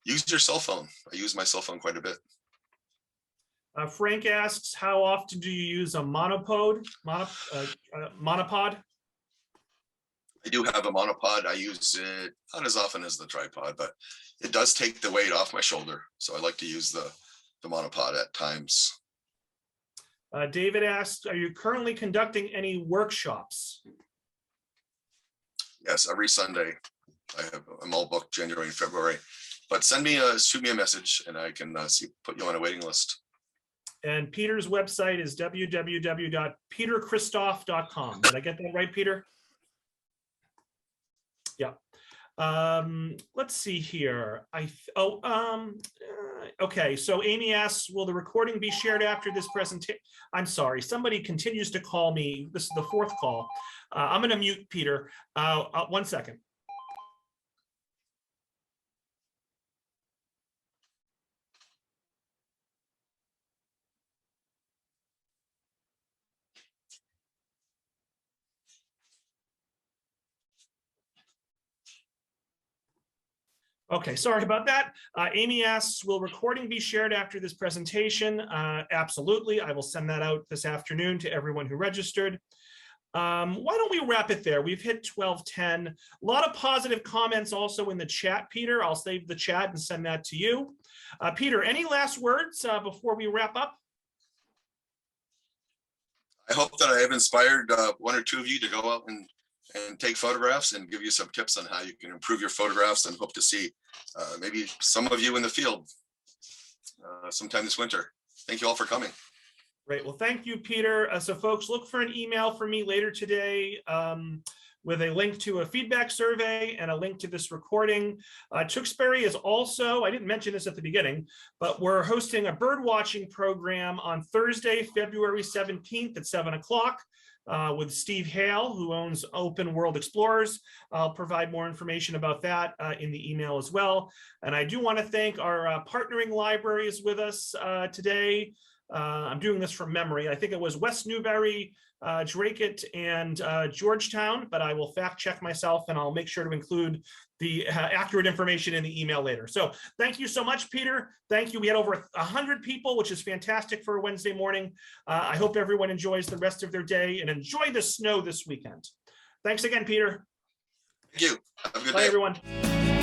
use your cell phone. I use my cell phone quite a bit. Frank asks, how often do you use a monopod? Monopod? I do have a monopod. I use it not as often as the tripod, but it does take the weight off my shoulder. So I like to use the monopod at times. David asks, are you currently conducting any workshops? Yes, every Sunday. I'm all booked January and February. But shoot me a message and I can put you on a waiting list. And Peter's website is www.peterchristoph.com. Did I get that right, Peter? Yeah. Let's see here. Okay. So Amy asks, will the recording be shared after this presentation? I'm sorry. Somebody continues to call me. This is the fourth call. I'm going to mute Peter. 1 second. Okay, sorry about that. Amy asks, will recording be shared after this presentation? Absolutely. I will send that out this afternoon to everyone who registered. Why don't we wrap it there? We've hit 12:10. A lot of positive comments also in the chat, Peter. I'll save the chat and send that to you. Peter, any last words before we wrap up? I hope that I have inspired one or two of you to go out and take photographs and give you some tips on how you can improve your photographs, and hope to see maybe some of you in the field sometime this winter. Thank you all for coming. Great. Well, thank you, Peter. So folks, look for an email from me later today with a link to a feedback survey and a link to this recording. Tewksbury is also, I didn't mention this at the beginning, but we're hosting a bird watching program on Thursday, February 17th at 7 o'clock. With Steve Hale, who owns Open World Explorers. I'll provide more information about that in the email as well. And I do want to thank our partnering libraries with us today. I'm doing this from memory. I think it was West Newbury, Dracut, and Georgetown, but I will fact check myself and I'll make sure to include the accurate information in the email later. So thank you so much, Peter. Thank you. We had over 100 people, which is fantastic for a Wednesday morning. I hope everyone enjoys the rest of their day and enjoy the snow this weekend. Thanks again, Peter. Thank you. Have a good Bye, day. everyone.